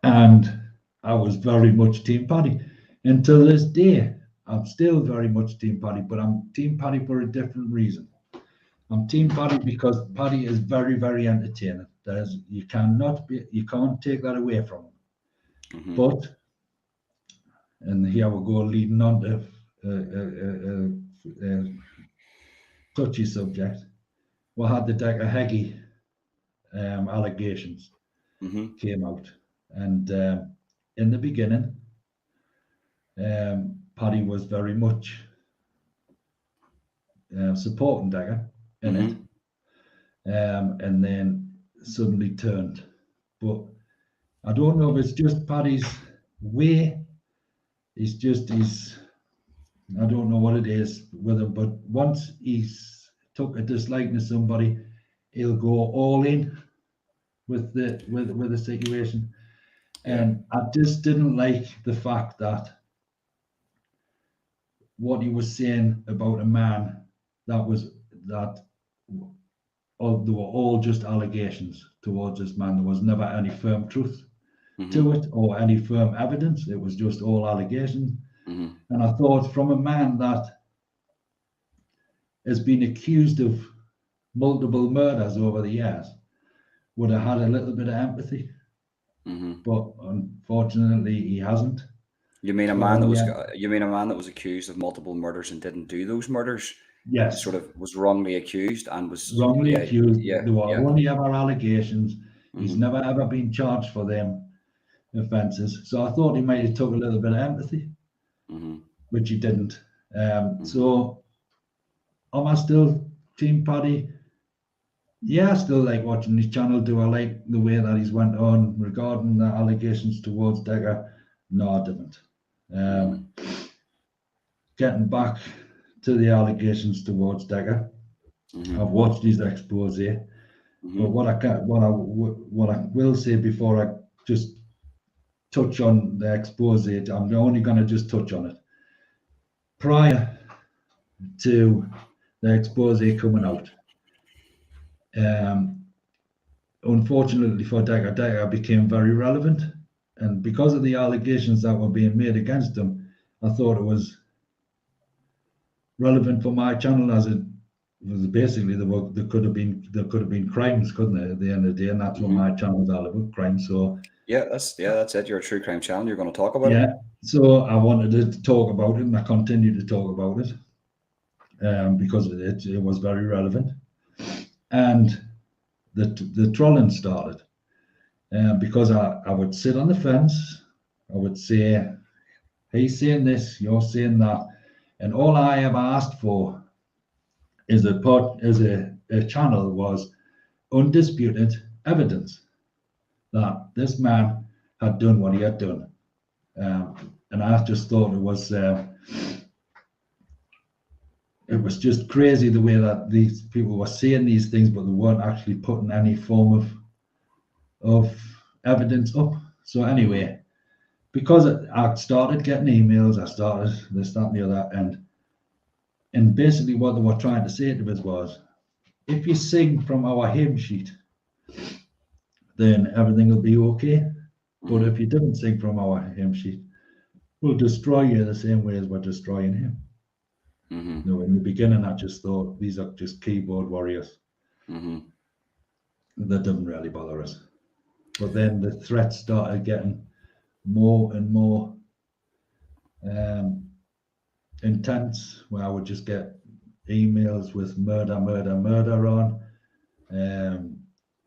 Speaker 2: And I was very much Team Paddy. Until this day, I'm still very much Team Paddy, but I'm Team Paddy for a different reason. I'm Team Paddy because Paddy is very, very entertaining. You can't take that away from him.
Speaker 1: Mm-hmm.
Speaker 2: But, and here we go, leading on to touchy subject. We had the Decker Heggie allegations
Speaker 1: Mm-hmm.
Speaker 2: came out, and in the beginning, Paddy was very much supporting Decker in it, and then suddenly turned. But I don't know if it's just Paddy's way. I don't know what it is with him, but once he's took a dislike to somebody, he'll go all in with the situation.
Speaker 1: Yeah.
Speaker 2: And I just didn't like the fact that what he was saying about a man they were all just allegations towards this man. There was never any firm truth to it or any firm evidence. It was just all allegations. And I thought, from a man that has been accused of multiple murders over the years, would have had a little bit of empathy. But unfortunately, he hasn't.
Speaker 1: You mean a man that was accused of multiple murders and didn't do those murders?
Speaker 2: Yes.
Speaker 1: Sort of was wrongly accused and was
Speaker 2: Wrongly accused.
Speaker 1: Yeah,
Speaker 2: There were
Speaker 1: yeah.
Speaker 2: only ever allegations. He's never ever been charged for them offences. So I thought he might have took a little bit of empathy, which he didn't. So am I still Team Paddy? Yeah, I still like watching his channel. Do I like the way that he's went on regarding the allegations towards Decker? No, I didn't. Getting back to the allegations towards Decker, I've watched his expose, but what I will say before I just touch on the expose, I'm only going to just touch on it. Prior to the expose coming out, unfortunately for Decker became very relevant, and because of the allegations that were being made against him, I thought it was relevant for my channel, as it was basically there could have been crimes, couldn't there, at the end of the day, and that's what my channel is all about, crime. So
Speaker 1: that's it. You're a true crime channel. You're going to talk about it.
Speaker 2: Yeah. So I wanted to talk about it, and I continue to talk about it because it was very relevant, and the trolling started because I would sit on the fence. I would say, he's saying this, you're saying that, and all I ever asked for is a channel was undisputed evidence that this man had done what he had done. And I just thought it was just crazy the way that these people were saying these things, but they weren't actually putting any form of evidence up. So anyway, because I started getting emails, I started this, that, and the other, and basically what they were trying to say to us was, if you sing from our hymn sheet, then everything will be okay. But if you didn't sing from our hymn sheet, we'll destroy you the same way as we're destroying him. In the beginning, I just thought these are just keyboard warriors. That didn't really bother us. But then the threats started getting more and more intense, where I would just get emails with murder on.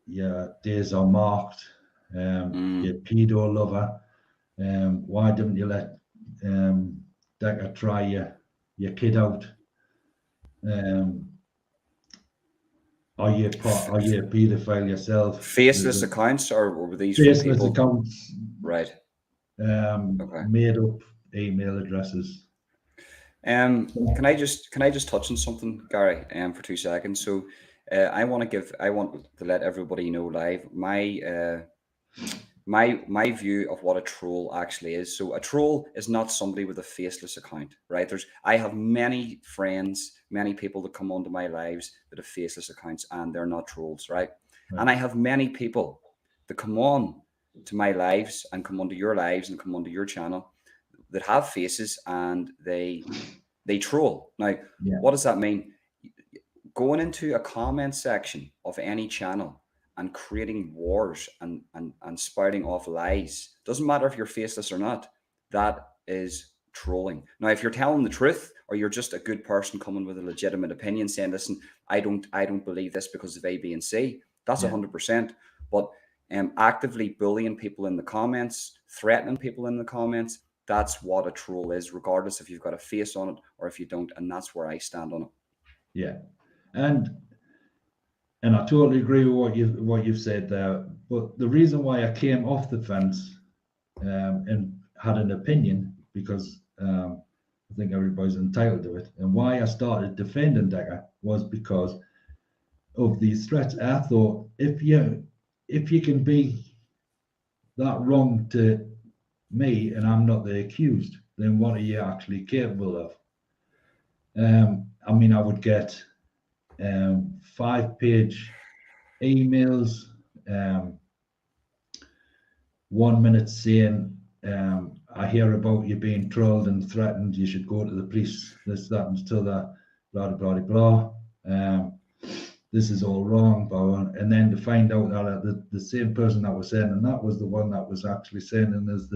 Speaker 2: Your days are marked. You're pedo lover. Why didn't you let Decker try your kid out? Are you a paedophile yourself?
Speaker 1: Faceless accounts, or were these
Speaker 2: faceless
Speaker 1: from people?
Speaker 2: accounts?
Speaker 1: Right.
Speaker 2: Made up email addresses.
Speaker 1: Can I just touch on something, Gary, for 2 seconds? So I want to let everybody know live my view of what a troll actually is. So a troll is not somebody with a faceless account, right? I have many friends, many people that come onto my lives that have faceless accounts, and they're not trolls, right? And I have many people that come on to my lives and come onto your lives and come onto your channel that have faces and they troll. Now,
Speaker 2: Yeah.
Speaker 1: what does that mean? Going into a comment section of any channel and creating wars and spouting off lies, doesn't matter if you're faceless or not, that is trolling. Now, if you're telling the truth, or you're just a good person coming with a legitimate opinion saying, listen, I don't believe this because of A, B, and C, that's 100%. But actively bullying people in the comments, threatening people in the comments, that's what a troll is, regardless if you've got a face on it or if you don't. And that's where I stand on it.
Speaker 2: Yeah. And I totally agree with what you've said there. But the reason why I came off the fence and had an opinion, because I think everybody's entitled to it, and why I started defending Decker was because of these threats. I thought, if you can be that wrong to me and I'm not the accused, then what are you actually capable of? I mean, I would get 5-page emails, 1 minute saying, I hear about you being trolled and threatened, you should go to the police, this, that, and to the blah, blah, blah, blah. This is all wrong, and then to find out that the same person that was saying, and that was the one that was actually saying, and as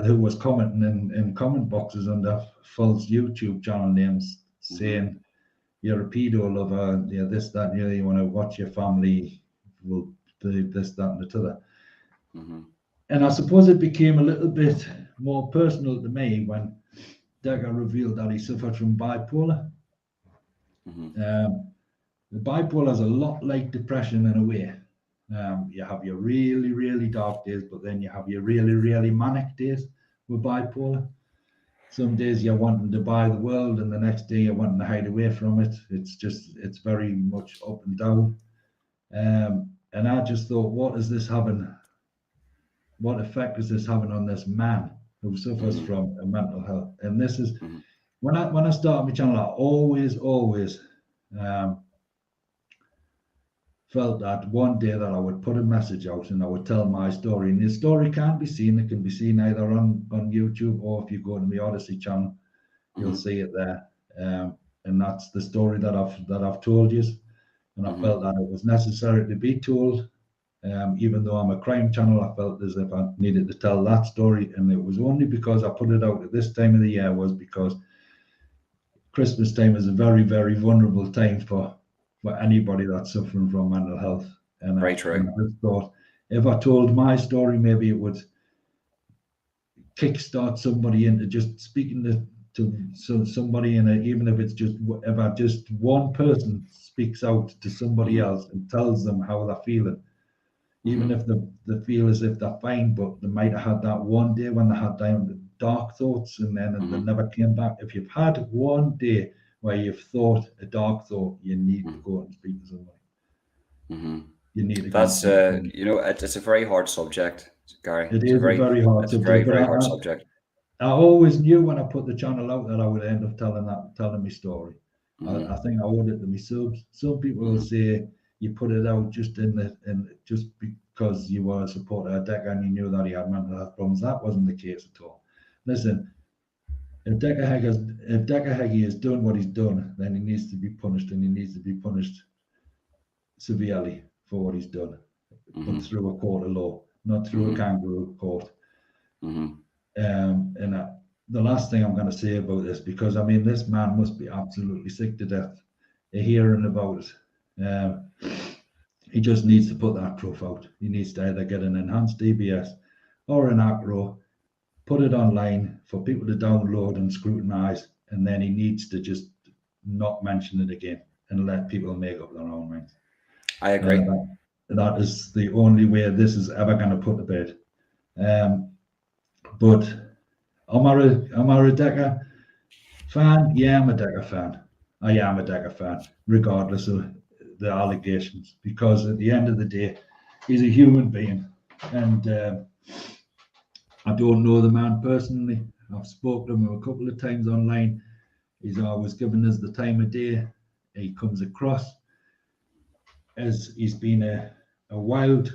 Speaker 2: who was commenting in comment boxes under false YouTube channel names, saying you're a pedo lover, this, that, and you want to watch your family will do this, that, and the other. And I suppose it became a little bit more personal to me when Decker revealed that he suffered from bipolar. The bipolar is a lot like depression in a way. You have your really, really dark days, but then you have your really, really manic days with bipolar. Some days you're wanting to buy the world, and the next day you're wanting to hide away from it. It's very much up and down. And I just thought, what is this having? What effect is this having on this man who suffers from a mental health? And this is when I started my channel, I always felt that one day that I would put a message out and I would tell my story. And the story can't be seen. It can be seen either on YouTube, or if you go to my Odyssey channel, you'll see it there. And that's the story that I've told you. And I felt that it was necessary to be told. Even though I'm a crime channel, I felt as if I needed to tell that story. And it was only because I put it out at this time of the year was because Christmas time is a very, very vulnerable time for anybody that's suffering from mental health. And
Speaker 1: very true.
Speaker 2: And I just thought, if I told my story, maybe it would kickstart somebody into just speaking to somebody, even if it's just one person speaks out to somebody else and tells them how they're feeling, even if they feel as if they're fine, but they might have had that one day when they had dark thoughts and then they never came back. If you've had one day where you've thought a dark thought, you need to go and speak to somebody. You need to.
Speaker 1: That's it's a very hard subject, Gary.
Speaker 2: It is a very hard subject.
Speaker 1: Very, very hard subject.
Speaker 2: I always knew when I put the channel out that I would end up telling my story. I think I owed it to my subs. Some people will say you put it out just just because you were a supporter of Decker and you knew that he had mental health problems. That wasn't the case at all. Listen, if Decker Heggie has done what he's done, then he needs to be punished, and he needs to be punished severely for what he's done, but through a court of law, not through a kangaroo court. The last thing I'm going to say about this, because I mean, this man must be absolutely sick to death of hearing about it. He just needs to put that proof out. He needs to either get an enhanced DBS or an ACRO, put it online for people to download and scrutinize, and then he needs to just not mention it again and let people make up their own minds.
Speaker 1: I agree.
Speaker 2: That is the only way this is ever going to put to bed. But am I a Decker fan? Yeah, I'm a Decker fan. I am a Decker fan, regardless of the allegations, because at the end of the day, he's a human being. And I don't know the man personally. I've spoken to him a couple of times online. He's always given us the time of day. He comes across as he's been a wild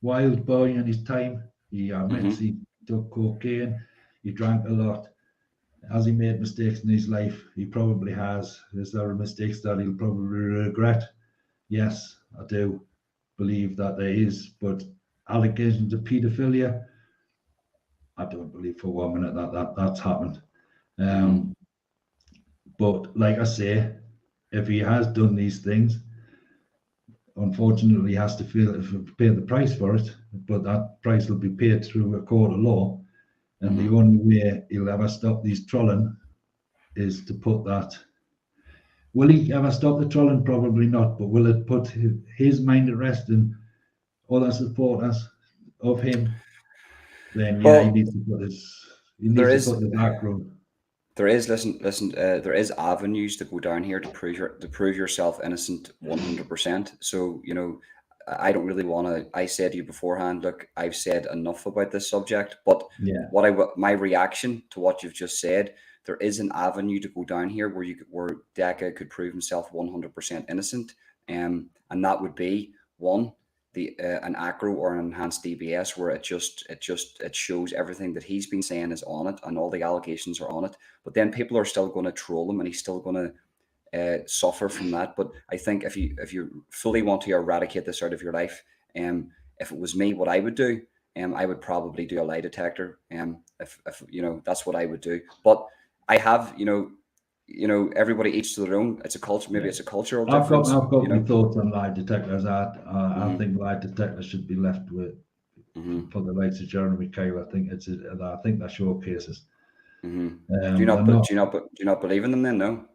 Speaker 2: boy in his time. He admits he took cocaine, he drank a lot. Has he made mistakes in his life? He probably has. Is there mistakes that he'll probably regret? Yes, I do believe that there is. But allegations of paedophilia, I don't believe for 1 minute that that's happened. But like I say, if he has done these things, unfortunately, he has to pay the price for it. But that price will be paid through a court of law. And the only way he'll ever stop these trolling is to put that. Will he ever stop the trolling? Probably not. But will it put his mind at rest and other supporters of him? Then yeah, he needs to put his. He needs to put the background.
Speaker 1: There is there is avenues to go down here to prove yourself innocent 100%. So I don't really want to. I said to you beforehand, look, I've said enough about this subject. But my reaction to what you've just said, there is an avenue to go down here where Deca could prove himself 100% innocent, and that would be one, an ACRO or an enhanced DBS, where it shows everything that he's been saying is on it and all the allegations are on it. But then people are still going to troll him and he's still going to suffer from that. But I think if you fully want to eradicate this out of your life, if it was me, what I would do, I would probably do a lie detector. If that's what I would do. But I have, everybody each to their own. It's a culture. Maybe it's a cultural difference.
Speaker 2: I've got my thoughts on lie detectors. I think lie detectors should be left with for the likes of Jeremy Kyle. I think they're showcases.
Speaker 1: Do you not believe in them then? No.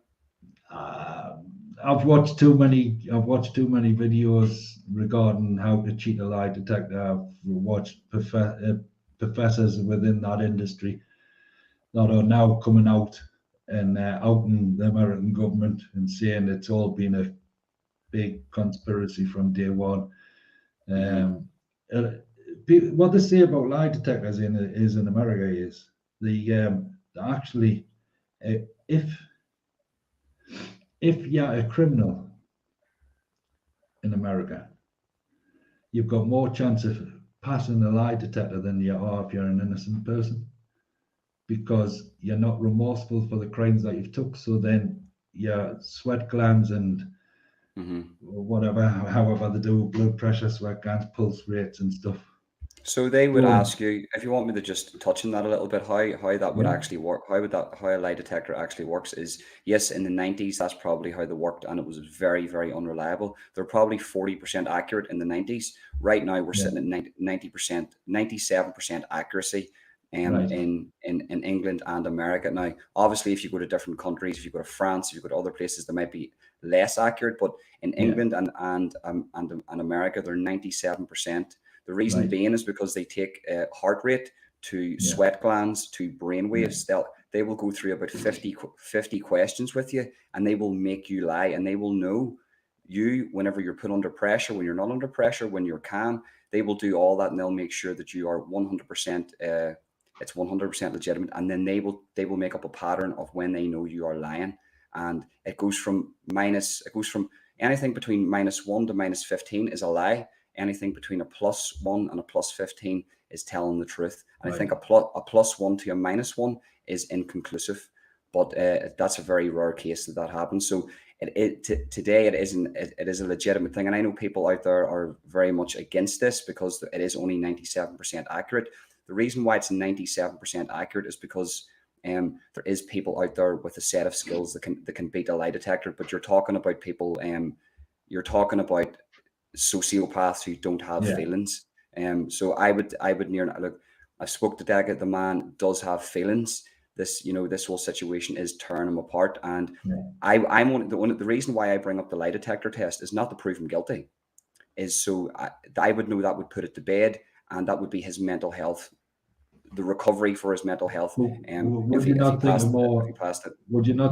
Speaker 2: I've watched too many videos regarding how to cheat a lie detector. I've watched professors within that industry that are now coming out and outing the American government and saying it's all been a big conspiracy from day one. What they say about lie detectors in America is they actually if you're a criminal in America, you've got more chance of passing a lie detector than you are if you're an innocent person, because you're not remorseful for the crimes that you've took. So then your sweat glands and however they do blood pressure, sweat glands, pulse rates and stuff.
Speaker 1: So they would ask you, if you want me to just touch on that a little bit, how that would actually work, how a lie detector actually works is, yes, in the 90s, that's probably how they worked, and it was very, very unreliable. They're probably 40% accurate in the 90s. Right now, we're sitting at 90%, 97% accuracy in England and America. Now, obviously, if you go to different countries, if you go to France, if you go to other places, they might be less accurate, but in England and America, they're 97%. The reason being is because they take heart rate to sweat glands to brain waves. They will go through about 50 questions with you, and they will make you lie, and they will know you whenever you're put under pressure, when you're not under pressure, when you're calm. They will do all that, and they'll make sure that you are 100%. It's 100% legitimate, and then they will make up a pattern of when they know you are lying, and it goes from anything between -1 to -15 is a lie. Anything between a +1 and a +15 is telling the truth. And I think a +1 to a -1 is inconclusive, but that's a very rare case that happens. So today it is a legitimate thing. And I know people out there are very much against this because it is only 97% accurate. The reason why it's 97% accurate is because there is people out there with a set of skills that can beat a lie detector. But you're talking about people, you're talking about sociopaths who don't have feelings. So I would look. I spoke to Deca. The man does have feelings. This whole situation is tearing him apart. And the reason why I bring up the lie detector test is not to prove him guilty, is so I would know that would put it to bed, and that would be his mental health, the recovery for his mental health.
Speaker 2: Would you not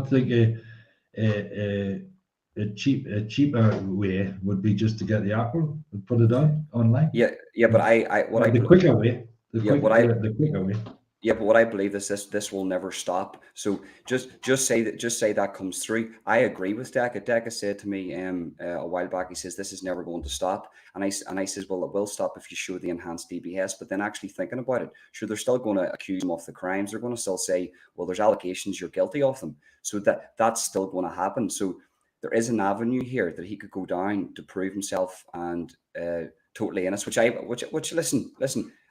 Speaker 2: think a cheaper way would be just to get the ACRO and put it on online?
Speaker 1: Yeah, but
Speaker 2: the quicker way. The quicker way.
Speaker 1: Yeah, but what I believe is this will never stop. So just say that comes through. I agree with Deca. Deca said to me a while back. He says this is never going to stop, and I says, well, it will stop if you show the enhanced DBS. But then actually thinking about it, sure, they're still going to accuse him of the crimes. They're going to still say, well, there's allegations, you're guilty of them. So that's still going to happen. So there is an avenue here that he could go down to prove himself and totally innocent. Which listen.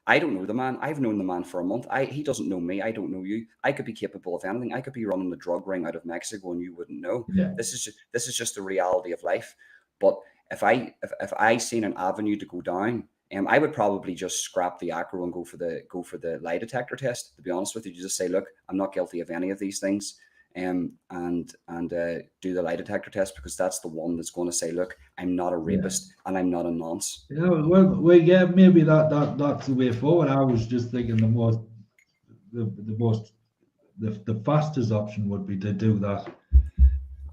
Speaker 1: I don't know the man. I've known the man for a month. He doesn't know me. I don't know you. I could be capable of anything. I could be running the drug ring out of Mexico and you wouldn't know.
Speaker 2: Yeah.
Speaker 1: This is just the reality of life. But if I seen an avenue to go down, I would probably just scrap the acro and go for the lie detector test. To be honest with you, just say, look, I'm not guilty of any of these things. And do the lie detector test, because that's the one that's going to say, look, I'm not a rapist and I'm not a nonce.
Speaker 2: Yeah, well, yeah, maybe that's the way forward. I was just thinking the fastest option would be to do that.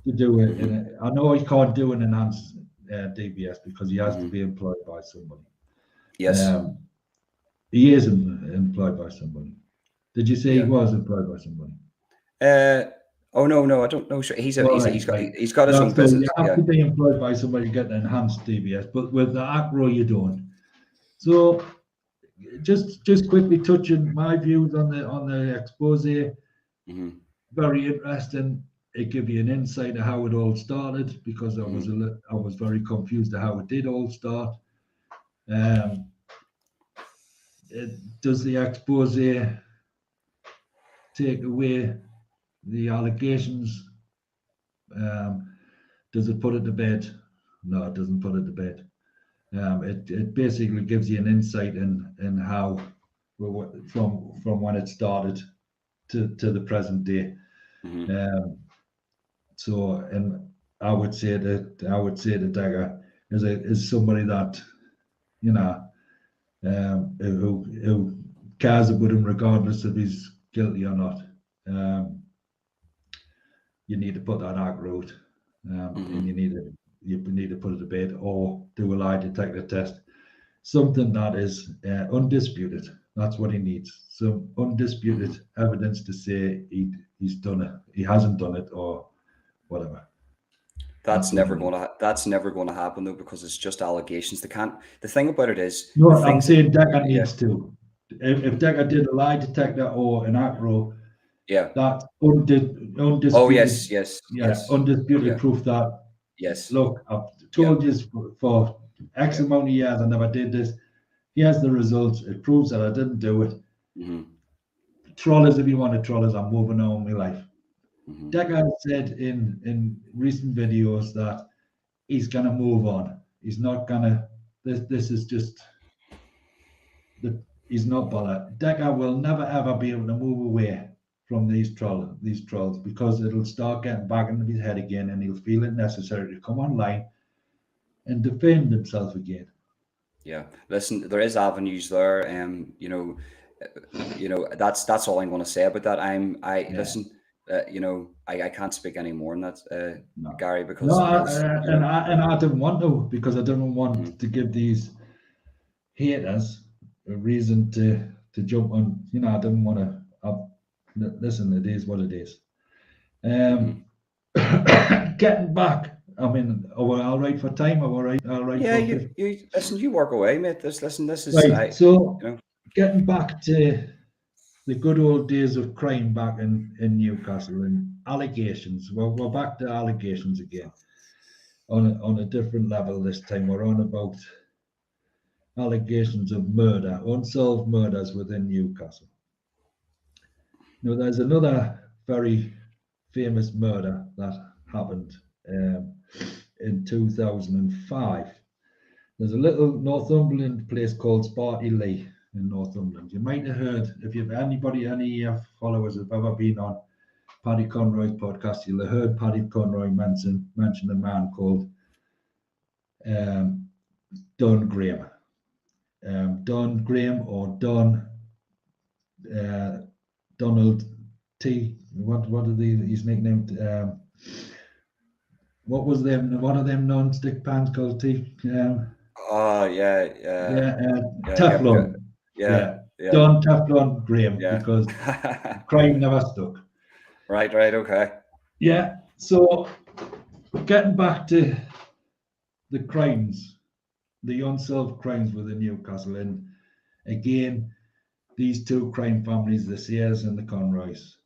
Speaker 2: To do it, I know he can't do an enhanced DBS because he has to be employed by somebody.
Speaker 1: Yes,
Speaker 2: he is employed by somebody. Did you say he was employed by somebody?
Speaker 1: Oh no, I don't know. He's got his own
Speaker 2: So
Speaker 1: business.
Speaker 2: you have to be employed by somebody to get an enhanced DBS, but with the ACRO you don't. So just quickly touching my views on the expose. Very interesting. It gives you an insight of how it all started, because I was very confused of how it did all start. Does the expose take away the allegations? Does it put it to bed? No, it doesn't put it to bed. It basically gives you an insight in how from when it started to the present day. So, and I would say that Deca is somebody that, you know, who cares about him regardless if he's guilty or not. You need to put that out road, and you need to put it to bed or do a lie detector test, something that is undisputed. That's what he needs. Some undisputed evidence to say he's done it, he hasn't done it, or whatever.
Speaker 1: That's never going to happen though, because it's just allegations. The thing about it is,
Speaker 2: no, I'm saying Deca needs to. If Deca did a lie detector or an ACRO, that's undisputed.
Speaker 1: Oh yes.
Speaker 2: Undisputed proof that.
Speaker 1: Yes.
Speaker 2: Look, I've told you for X amount of years I never did this. Here's the results. It proves that I didn't do it. Trollers, if you want to trollers, I'm moving on with my life. Deca said in recent videos that he's gonna move on. He's not gonna. This is just. He's not bothered. Deca will never ever be able to move away from these trolls, because it'll start getting back into his head again, and he'll feel it necessary to come online and defend himself again.
Speaker 1: Yeah, listen, there is avenues there, you know, that's all I'm going to say about that. Listen, you know, I can't speak any more on that, Gary, because
Speaker 2: I didn't want to, because I didn't want to give these haters a reason to jump on. You know, I didn't want to. Listen, it is what it is. Getting back. I mean, are we all right for time? Are we all right?
Speaker 1: Yeah, you listen. You work away, mate. This is
Speaker 2: right. Getting back to the good old days of crime back in Newcastle and allegations. Well, we're back to allegations again on a different level this time. We're on about allegations of murder, unsolved murders within Newcastle. Now, there's another very famous murder that happened in 2005. There's a little Northumberland place called Sparty Lee in Northumberland. You might have heard, if you've any followers have ever been on Paddy Conroy's podcast, you'll have heard Paddy Conroy mention a man called Don Graham. Don Graham or Don Donald T. What are his nickname? What was them? One of them non-stick pans called T.
Speaker 1: Oh yeah.
Speaker 2: Teflon.
Speaker 1: Yeah.
Speaker 2: Don Teflon Graham,
Speaker 1: Yeah.
Speaker 2: because crime never stuck.
Speaker 1: Right. Okay.
Speaker 2: Yeah. So getting back to the crimes, the unsolved crimes within Newcastle, and again, these two crime families, the Sayers and the Conroys.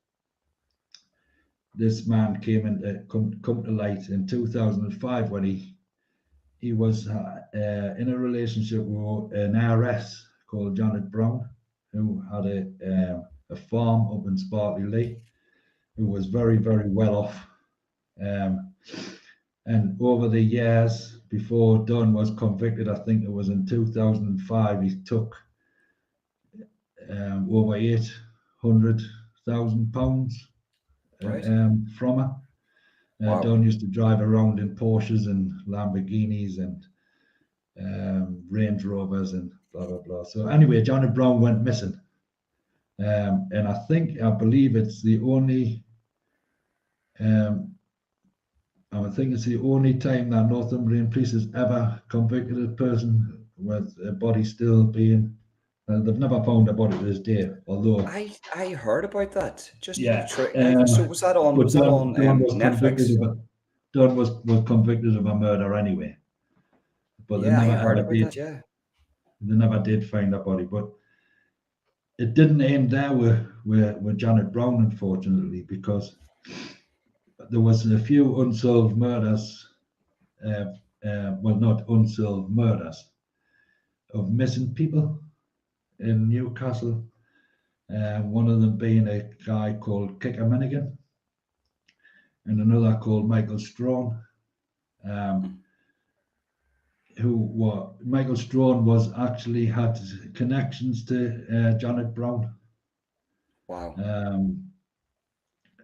Speaker 2: This man came come to light in 2005 when he was in a relationship with an heiress called Janet Brown, who had a farm up in Spartley Lee, who was very, very well off. And over the years, before Dunn was convicted, I think it was in 2005, he took over £800,000
Speaker 1: Right.
Speaker 2: from her.
Speaker 1: Wow.
Speaker 2: Dunn used to drive around in Porsches and Lamborghinis and Range Rovers and blah blah blah. So anyway, Janet Brown went missing, and I believe it's the only. I think it's the only time that Northumbrian police has ever convicted a person with a body still being. They've never found a body to this day, although.
Speaker 1: I heard about that. Just
Speaker 2: Yeah.
Speaker 1: so was that on?
Speaker 2: But
Speaker 1: Was that on
Speaker 2: Dunn was
Speaker 1: Netflix?
Speaker 2: Dunn was convicted of a murder anyway. But
Speaker 1: Yeah, I heard about that. Yeah.
Speaker 2: They never did find a body, but it didn't end there with Janet Brown, unfortunately, because there was a few unsolved murders. Well, not unsolved murders, of missing people in Newcastle. One of them being a guy called Kicker Minigan, and another called Michael Strawn. Michael Strawn was actually had connections to Janet Brown.
Speaker 1: Wow.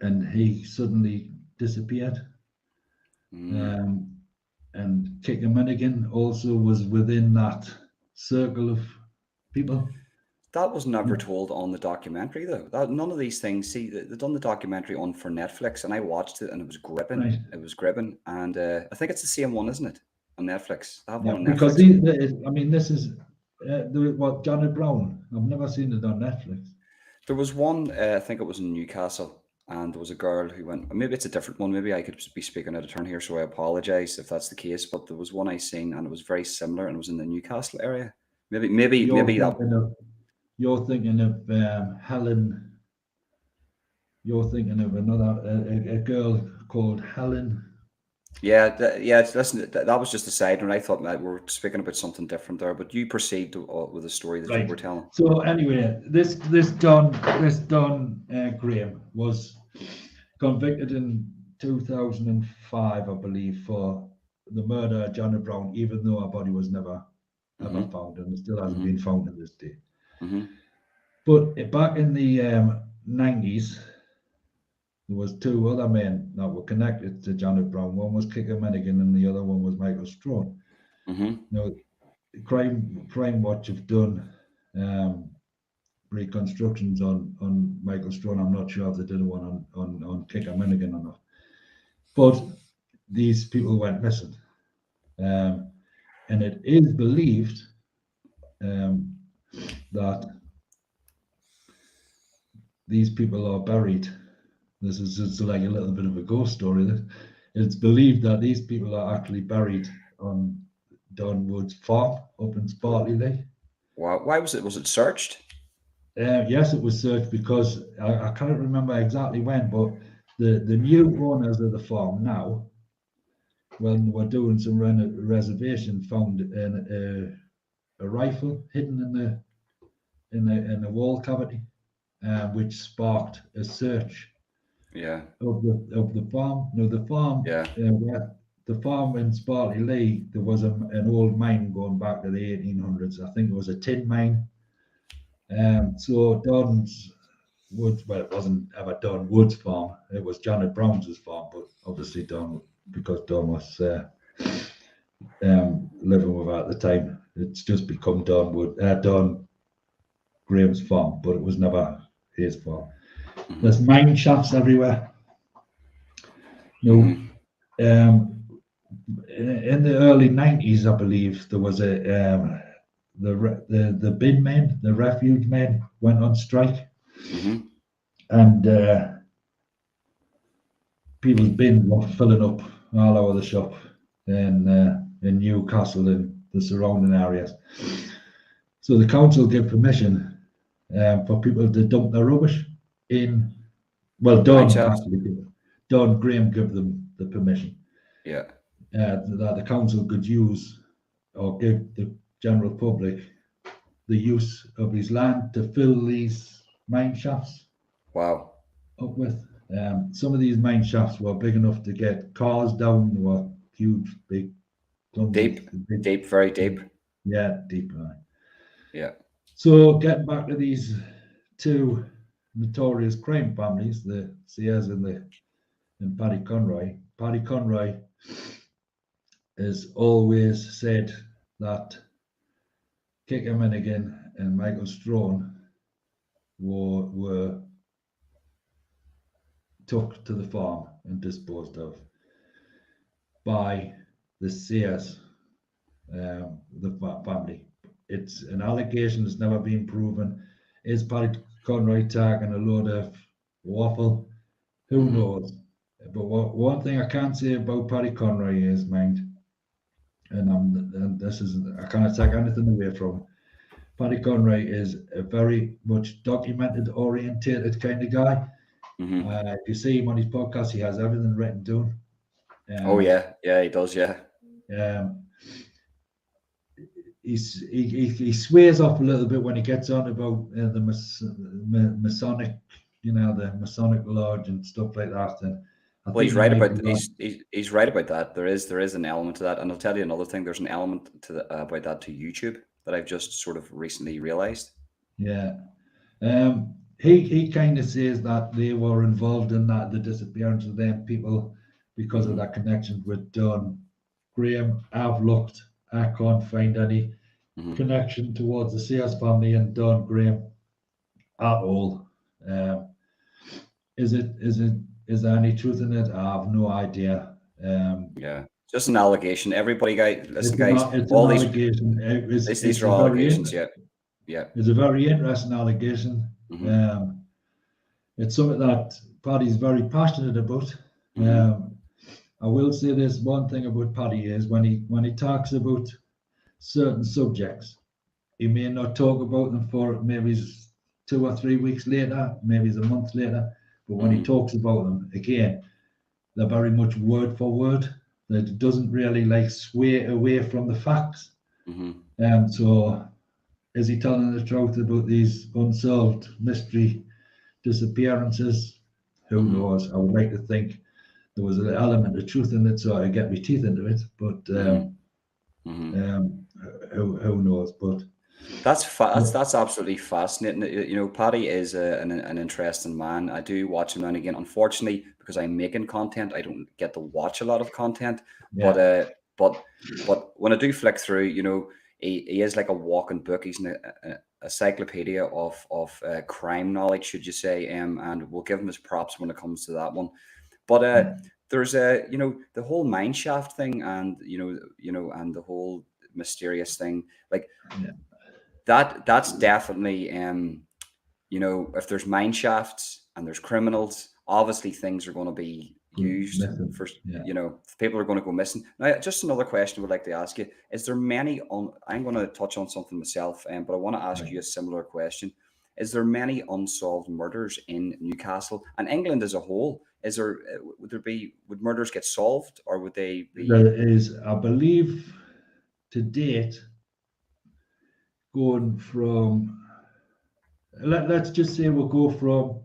Speaker 2: And he suddenly disappeared. And Kicker Minigan also was within that circle of people.
Speaker 1: That was never told on the documentary, though. None of these things. See, they've done the documentary for Netflix, and I watched it, and it was gripping.
Speaker 2: Right.
Speaker 1: It was gripping, and I think it's the same one, isn't it, on Netflix? I have one on
Speaker 2: because
Speaker 1: Netflix.
Speaker 2: This is what Janet Brown. I've never seen it on Netflix.
Speaker 1: There was one. I think it was in Newcastle. And there was a girl who went, maybe it's a different one. Maybe I could be speaking out of turn here, so I apologize if that's the case. But there was one I seen, and it was very similar, and it was in the Newcastle area. Maybe
Speaker 2: you're thinking of Helen. You're thinking of another a girl called Helen.
Speaker 1: Yeah. Listen, that was just a side note. I thought that we were speaking about something different there, but you proceed with the story that you were telling.
Speaker 2: So anyway, this Don Graham was convicted in 2005, I believe, for the murder of Janet Brown, even though her body was never ever found, and it still hasn't been found to this day. But back in the 90s, there was two other men that were connected to Janet Brown. One was Kicker Minigan, and the other one was Michael Strawn. Now, Crime Watch have done reconstructions on Michael Strawn. I'm not sure if they did one on Kicker Minigan or not. But these people went missing. And it is believed that these people are buried. This is just like a little bit of a ghost story. It's believed that these people are actually buried on Don Wood's farm up in Spartley Lee.
Speaker 1: Wow. Why was it? Was it searched?
Speaker 2: Yes, it was searched because I can't remember exactly when, but the new owners of the farm now, when they were doing some reservation, found a rifle hidden in the wall cavity, which sparked a search.
Speaker 1: Yeah.
Speaker 2: Of the farm. No, the farm.
Speaker 1: Yeah.
Speaker 2: The farm in Spartley Lee, there was an old mine going back to the 1800s. I think it was a tin mine. So Don's Woods, well, it wasn't ever Don Wood's farm. It was Janet Brown's farm, but obviously because Don was living with her at the time, it's just become Don Graham's farm, but it was never his farm. There's mine shafts everywhere. In the early 90s, I believe, there the bin men, the refuge men, went on strike,
Speaker 1: Mm-hmm.
Speaker 2: and people's bins were filling up all over the shop in Newcastle and the surrounding areas. So the council gave permission for people to dump their rubbish in. Well,
Speaker 1: Mine
Speaker 2: Don
Speaker 1: shafts.
Speaker 2: actually did. Don Graham gave them the permission
Speaker 1: Yeah.
Speaker 2: that the council could use or give the general public the use of his land to fill these mine shafts
Speaker 1: Wow.
Speaker 2: up with. Some of these mine shafts were big enough to get cars down. They were huge, big, clumsy,
Speaker 1: Deep, very deep.
Speaker 2: Yeah, deep.
Speaker 1: Yeah.
Speaker 2: So getting back to these two notorious crime families, the Sears and Paddy Conroy. Paddy Conroy has always said that Kicker Minigan and Michael Strachan were took to the farm and disposed of by the Sears, the family. It's an allegation that's never been proven. Is Paddy Conroy talking a load of waffle? Who knows? But one thing I can say about Paddy Conroy is, mind, and this is, I can't take anything away from him. Paddy Conroy is a very much documented, orientated kind of guy.
Speaker 1: Mm-hmm.
Speaker 2: If you see him on his podcast, he has everything written down.
Speaker 1: Oh yeah, he does. Yeah.
Speaker 2: He swears off a little bit when he gets on about the Masonic, the Masonic Lodge and stuff like that. And I
Speaker 1: Well,
Speaker 2: think
Speaker 1: he's right about he's right about that. There is an element to that, and I'll tell you another thing. There's an element to about that to YouTube that I've just sort of recently realized.
Speaker 2: Yeah, he kind of says that they were involved in the disappearance of them people because of that connection with Don Graham. I've looked, I can't find any connection towards the Sears family and Don Graham at all. Is there any truth in it? I have no idea.
Speaker 1: Yeah, just an allegation. Everybody, listen,
Speaker 2: it's
Speaker 1: all
Speaker 2: an
Speaker 1: these
Speaker 2: allegation.
Speaker 1: these are all allegations. Yeah.
Speaker 2: It's a very interesting allegation. It's something that Paddy's very passionate about. I will say this one thing about Paddy is when he talks about certain subjects, he may not talk about them for maybe 2 or 3 weeks later, maybe it's a month later, but when he talks about them, again, they're very much word for word. That doesn't really sway away from the facts. So is he telling the truth about these unsolved mystery disappearances? Who knows? I would like to think there was an element of truth in it, so I get my teeth into it. But who knows? But
Speaker 1: that's absolutely fascinating. Paddy is an interesting man. I do watch him now and again. Unfortunately, because I'm making content, I don't get to watch a lot of content.
Speaker 2: Yeah.
Speaker 1: But when I do flick through, he is like a walking book. He's an encyclopedia of crime knowledge, should you say? And we'll give him his props when it comes to that one. But there's the whole mine shaft thing, and and the whole mysterious thing, that's definitely if there's mine shafts and there's criminals, obviously things are going to be used for people are going to go missing. Now, just another question I would like to ask you: is there many I'm going to touch on something myself, but I want to ask you a similar question. Is there many unsolved murders in Newcastle and England as a whole? Is there would murders get solved, or would they be?
Speaker 2: There is, I believe, to date, going from let's just say we'll go from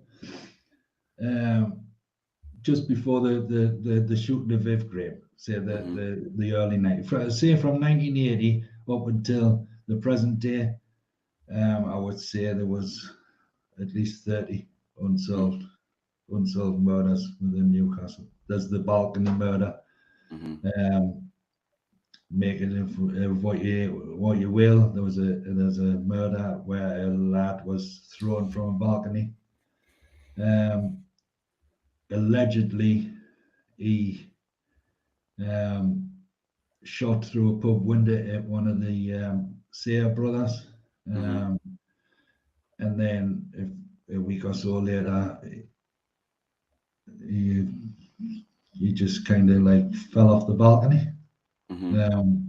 Speaker 2: just before the shooting of Viv Graham, say the early 90s, say from 1980 up until the present day. I would say there was at least 30 unsolved murders within Newcastle. There's the balcony murder. Make it of what you will. There's a murder where a lad was thrown from a balcony. Allegedly, he shot through a pub window at one of the Sear brothers.
Speaker 1: Mm-hmm.
Speaker 2: And then a week or so later, he just kind of like fell off the balcony.
Speaker 1: Mm-hmm.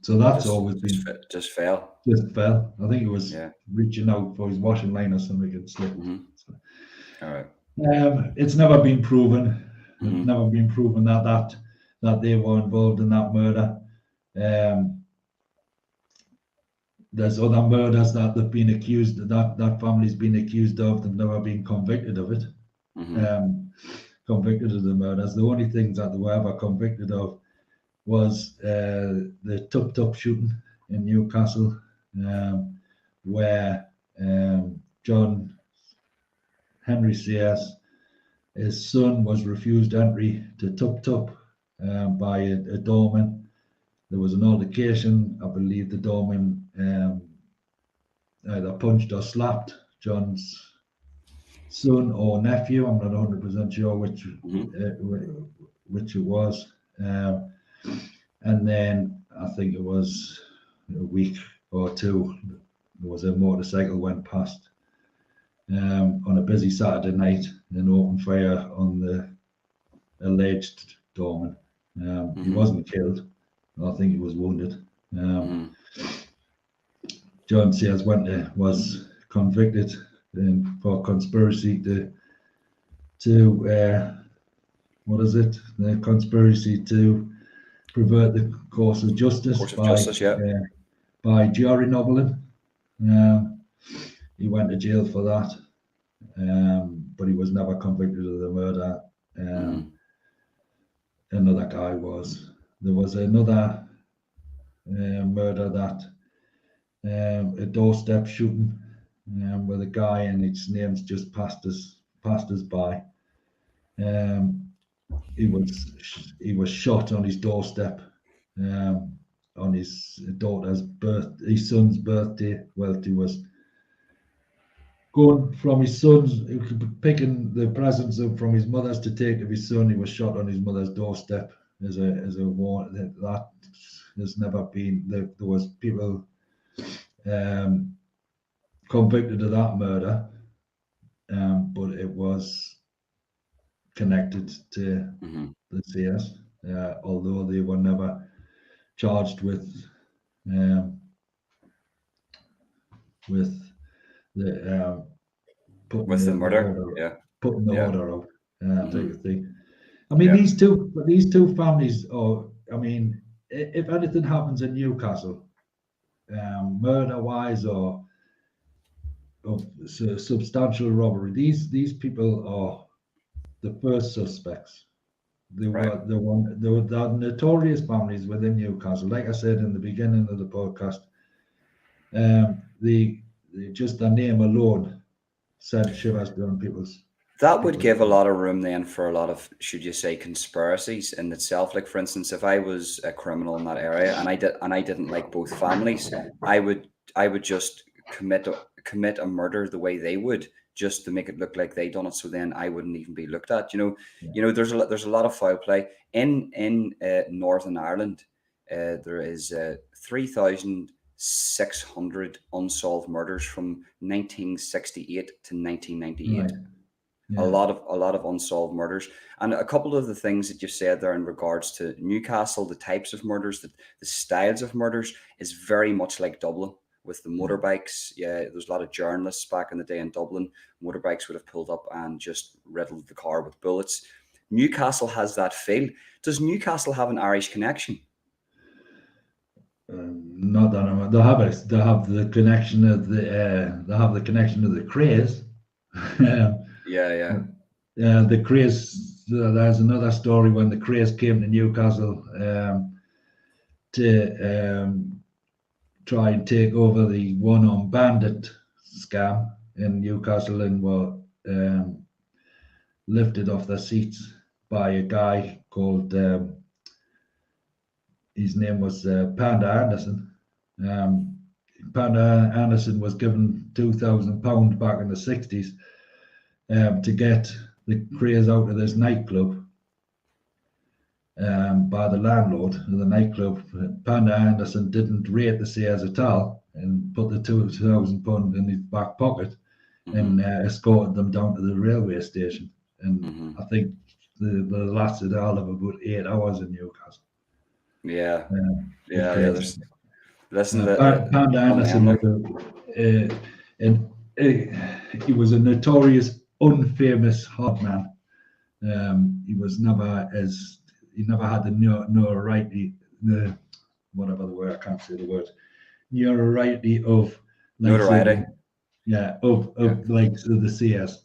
Speaker 2: So that's always been
Speaker 1: Just fell.
Speaker 2: just fell. I think it was
Speaker 1: Yeah.
Speaker 2: reaching out for his washing line or something and slipped.
Speaker 1: Mm-hmm.
Speaker 2: So,
Speaker 1: All right.
Speaker 2: it's never been proven.
Speaker 1: Mm-hmm.
Speaker 2: It's never been proven that they were involved in that murder. There's other murders that they've been accused, that family's been accused of. They've never been convicted of it.
Speaker 1: Mm-hmm.
Speaker 2: Convicted of the murders. The only things that they were ever convicted of was the Tup shooting in Newcastle, where John Henry Sears, his son, was refused entry to Tup by a doorman. There was an altercation. I believe the doorman either punched or slapped John's son or nephew. I'm not 100% sure which it was. And then I think it was a week or two, there was a motorcycle went past on a busy Saturday night and opened fire on the alleged doorman. He wasn't killed. I think he was wounded. John Sears was convicted for conspiracy to what is it? The conspiracy to pervert the course of justice by Jerry Noblin. He went to jail for that, but he was never convicted of the murder. Another guy was. There was another murder that a doorstep shooting with a guy, and his name's just passed us by. He was shot on his doorstep on his son's birthday. Well, he was going from his son's, picking the presents up from his mother's to take to his son. He was shot on his mother's doorstep as a warning. That has never been. There was people convicted of that murder, but it was connected to the Sears, although they were never charged with the
Speaker 1: murder.
Speaker 2: Putting the order out, type of thing. I mean, these two families, I mean, if anything happens in Newcastle, murder-wise or of substantial robbery, these people are the first suspects. They were the notorious families within Newcastle. Like I said in the beginning of the podcast, just their name alone sent shivers down people's.
Speaker 1: That would give a lot of room then for a lot of, should you say, conspiracies in itself. Like, for instance, if I was a criminal in that area and I didn't like both families, I would just commit a murder the way they would, just to make it look like they done it. So then I wouldn't even be looked at. You know, there's a lot of foul play in Northern Ireland. There is 3,600 unsolved murders from 1968 to 1998. Right. Yeah. A lot of unsolved murders, and a couple of the things that you said there in regards to Newcastle, the types of murders, the styles of murders is very much like Dublin with the motorbikes. Yeah, there's a lot of journalists back in the day in Dublin. Motorbikes would have pulled up and just riddled the car with bullets. Newcastle has that feel. Does Newcastle have an Irish connection?
Speaker 2: Not that I'm. They have the connection of the craze.
Speaker 1: Yeah.
Speaker 2: The craze. There's another story when the craze came to Newcastle to try and take over the one-armed bandit scam in Newcastle, and were lifted off their seats by a guy called. His name was Panda Anderson. Panda Anderson was given £2,000 back in the 60s to get the craze out of this nightclub. by the landlord of the nightclub. Panda Anderson didn't rate the Sears at all and put the £2,000 in his back pocket and escorted them down to the railway station. And I think they lasted all of about 8 hours in Newcastle.
Speaker 1: Yeah.
Speaker 2: Listen, Panda Anderson he was a notorious, unfamous hard man. He never had the notoriety, whatever the word, I can't say the word, notoriety of like
Speaker 1: notoriety.
Speaker 2: Like the Sears.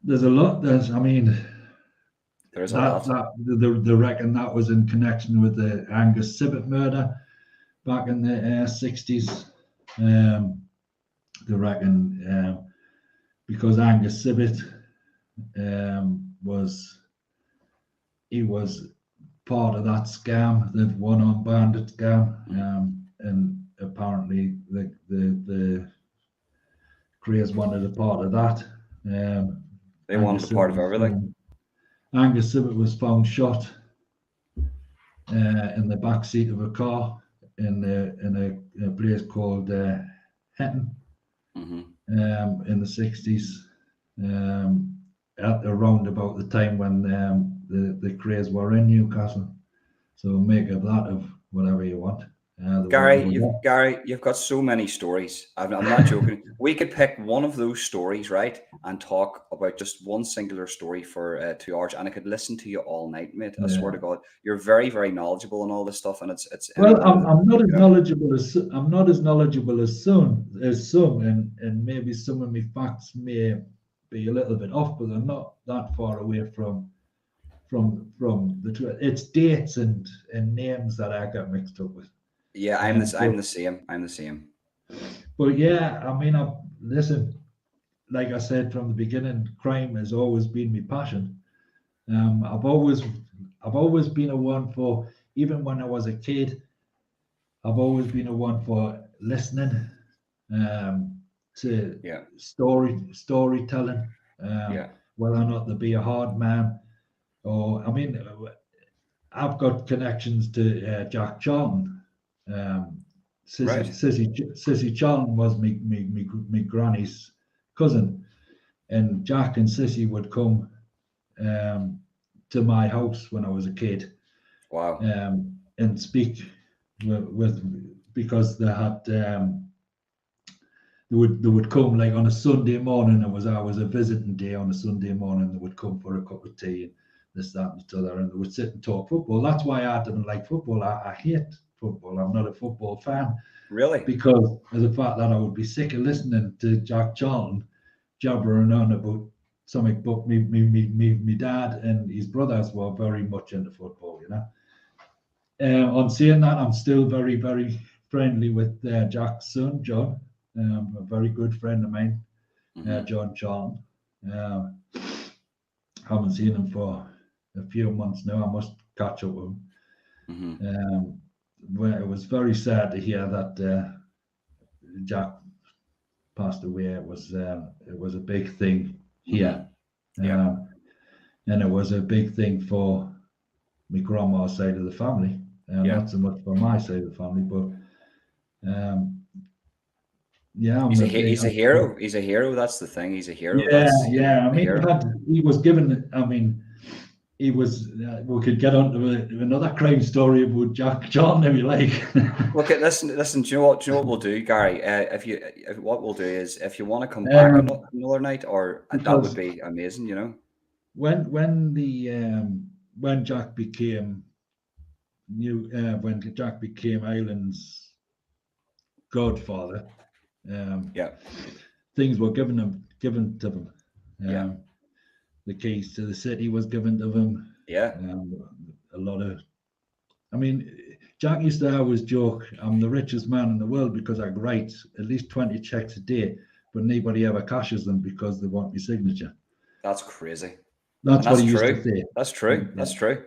Speaker 2: There's a lot. There's a lot. They reckon that was in connection with the Angus Sibbott murder back in the 60s. They reckon because Angus Sibbott was part of that scam, the one-armed bandit scam, and apparently the Greys wanted a part of that.
Speaker 1: They wanted a part of everything.
Speaker 2: Angus Sibbott was found shot in the back seat of a car in a place called Hetton in the 60s, at around about the time when the Greys were in Newcastle. So make of that of whatever you want.
Speaker 1: Gary, you've got so many stories. I'm not joking. We could pick one of those stories, right, and talk about just one singular story for 2 hours, and I could listen to you all night, mate. I swear to God, you're very, very knowledgeable on all this stuff, and it's.
Speaker 2: Well, I'm not as knowledgeable as some, and maybe some of my facts may be a little bit off, but they're not that far away from the truth. It's dates and names that I get mixed up with.
Speaker 1: Yeah, I'm the same.
Speaker 2: But yeah, listen, like I said from the beginning, crime has always been my passion. I've always been a one for, even when I was a kid, I've always been a one for listening to storytelling. Whether or not to be a hard man, or I've got connections to Jack Charlton. Sissy Charlton was me granny's cousin, and Jack and Sissy would come to my house when I was a kid.
Speaker 1: Wow.
Speaker 2: And speak with because they had they would come like on a Sunday morning. It was always a visiting day on a Sunday morning. They would come for a cup of tea and this, that, and the other, and they would sit and talk football. That's why I didn't like football. I hate football. I'm not a football fan.
Speaker 1: Really?
Speaker 2: Because of the fact that I would be sick of listening to Jack Charlton jabbering on about something. But me dad and his brothers were very much into football, you know. On saying that, I'm still very, very friendly with Jack's son, John, a very good friend of mine, John Charlton. Haven't seen him for a few months now. I must catch up with him. Well, it was very sad to hear that Jack passed away. It was a big thing here, and it was a big thing for my grandma's side of the family, not so much for my side of the family, but
Speaker 1: he's a hero. He's a hero. That's the thing. He's a hero.
Speaker 2: He was given. He was. We could get on to another crime story about Jack Charlton if you like.
Speaker 1: Okay, listen. Do you know what we'll do, Gary? What we'll do is, if you want to come back another night, or that would be amazing. You know,
Speaker 2: when Jack became Ireland's godfather, things were given to him. The keys to the city was given to him. A lot of, Jack used to always joke, I'm the richest man in the world because I write at least 20 checks a day, but nobody ever cashes them because they want my signature.
Speaker 1: That's crazy.
Speaker 2: That's what he used to say.
Speaker 1: That's true. That's true.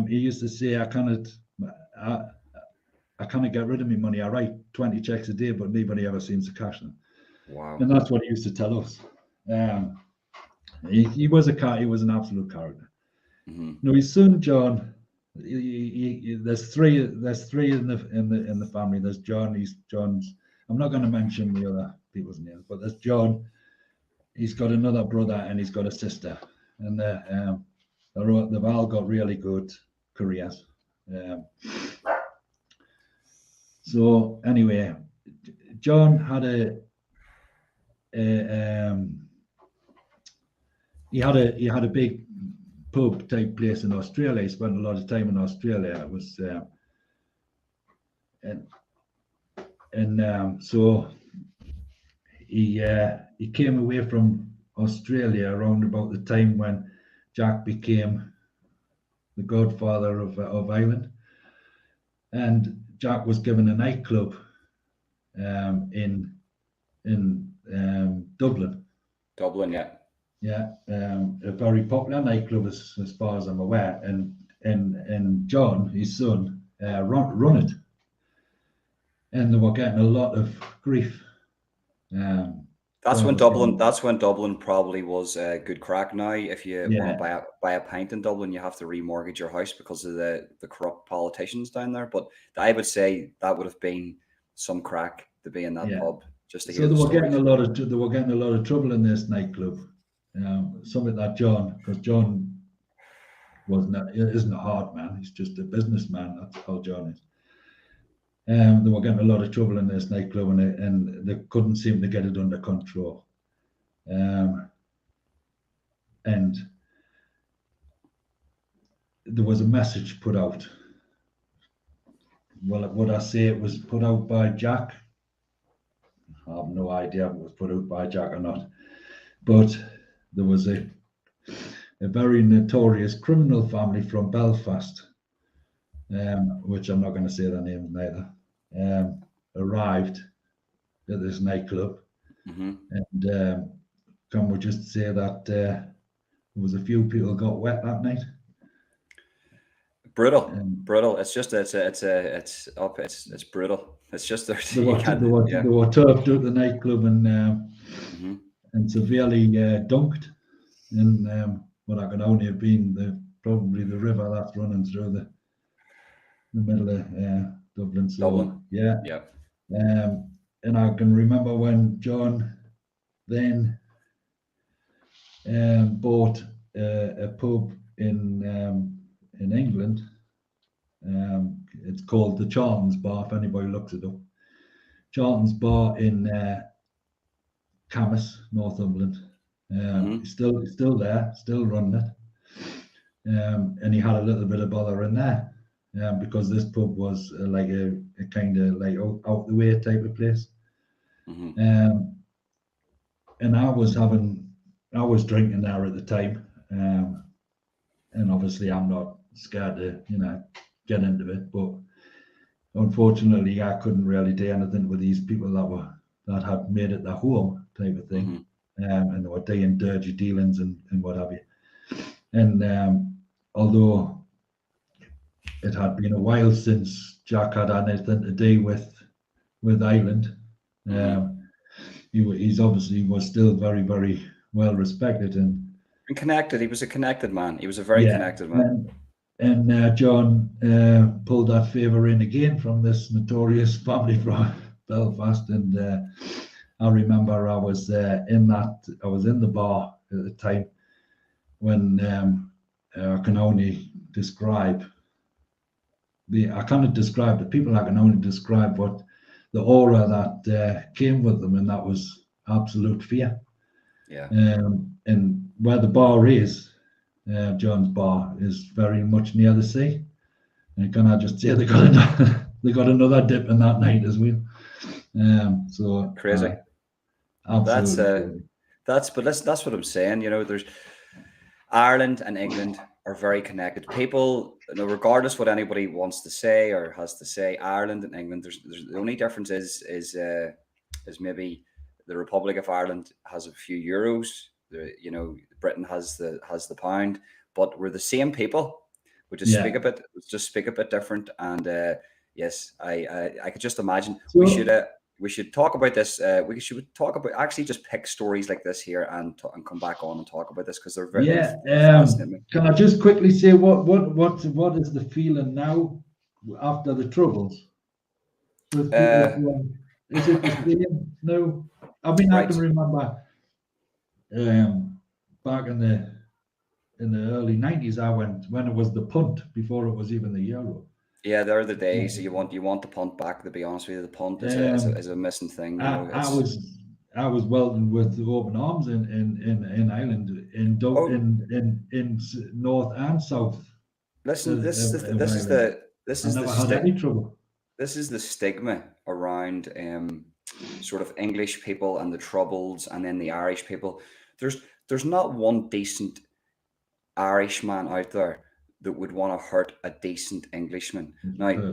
Speaker 2: He used to say, I cannot get rid of my money. I write 20 checks a day, but nobody ever seems to cash them.
Speaker 1: Wow.
Speaker 2: And that's what he used to tell us. He was an absolute character. No, his son John. There's three. There's three in the family. There's John. He's John's. I'm not going to mention the other people's names, but there's John. He's got another brother and he's got a sister, and they've all got really good careers. So anyway, John had he had a big pub type place in Australia. He spent a lot of time in Australia. It was so he came away from Australia around about the time when Jack became the godfather of Ireland, and Jack was given a nightclub in Dublin.
Speaker 1: Dublin, yeah.
Speaker 2: Yeah, a very popular nightclub as far as I'm aware, and John, his son, run it, and they were getting a lot of grief.
Speaker 1: That's when Dublin probably was a good crack. Now, if you want to buy a pint in Dublin, you have to remortgage your house because of the corrupt politicians down there. But I would say that would have been some crack to be in that pub just to hear.
Speaker 2: So they were getting a lot of trouble in this nightclub. Something that John, because John isn't a hard man. He's just a businessman. That's how John is. They were getting a lot of trouble in this nightclub, and they couldn't seem to get it under control. And there was a message put out. Well, would I say it was put out by Jack? I have no idea if it was put out by Jack or not. But there was a very notorious criminal family from Belfast, which I'm not going to say their names neither, arrived at this nightclub. And can we just say that there was a few people got wet that night?
Speaker 1: Brutal. It's brutal. It's just
Speaker 2: they were turfed out the nightclub and severely dunked in what I can only have been probably the river that's running through the middle of Dublin. So,
Speaker 1: Dublin.
Speaker 2: Yeah. And I can remember when John then bought a pub in England. It's called the Charlton's Bar, if anybody looks it up. Charlton's Bar in Camas, Northumberland. Still there, still running it. And he had a little bit of bother in there because this pub was like a kind of like out the way type of place. And I was drinking there at the time, and obviously I'm not scared to get into it, but unfortunately I couldn't really do anything with these people that had made it their home type of thing. And they were doing dirty dealings and what have you. And although it had been a while since Jack had anything to do with Ireland, he's obviously was still very, very well respected and
Speaker 1: connected. He was a connected man. He was a very connected man.
Speaker 2: And John pulled that favour in again from this notorious family from Belfast. And I remember I was in the bar at the time when I can only describe I cannot describe the people. I can only describe what the aura that came with them, and that was absolute fear. And where the bar is, John's Bar, is very much near the sea. And can I just say they got another dip in that night as well. So
Speaker 1: crazy. That's what I'm saying. There's Ireland and England are very connected. People, regardless what anybody wants to say or has to say, Ireland and England, there's the only difference is maybe the Republic of Ireland has a few euros. Britain has the pound, but we're the same people. We just speak a bit different. And yes, I could just imagine we should have. we should talk about this. We should talk about actually just pick stories like this here and come back on and talk about this because they're very fascinating.
Speaker 2: Can I just quickly say what is the feeling now after the Troubles? With people, is it the same now? I mean, I can remember back in the early 90s, I went when it was the punt before it was even the Euro.
Speaker 1: Yeah, there are the days you want the punt back. To be honest with you, the punt is a missing thing.
Speaker 2: I was welcomed with open arms in Ireland, in north and south.
Speaker 1: Listen, this is the stigma around sort of English people and the Troubles, and then the Irish people. There's not one decent Irishman out there that would want to hurt a decent Englishman. Now,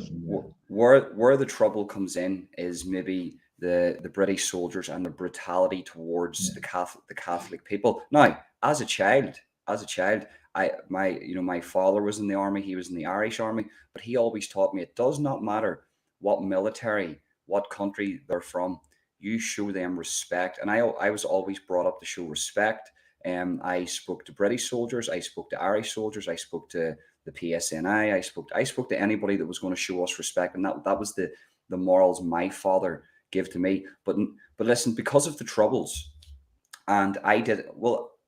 Speaker 1: where the trouble comes in is maybe the British soldiers and the brutality towards the Catholic people. Now, as a child, my father was in the army. He was in the Irish army, but he always taught me it does not matter what military, what country they're from. You show them respect, and I was always brought up to show respect. I spoke to British soldiers, I spoke to Irish soldiers, I spoke to the PSNI, I spoke to anybody that was going to show us respect, and that was the morals my father gave to me. But listen, because of the Troubles, and I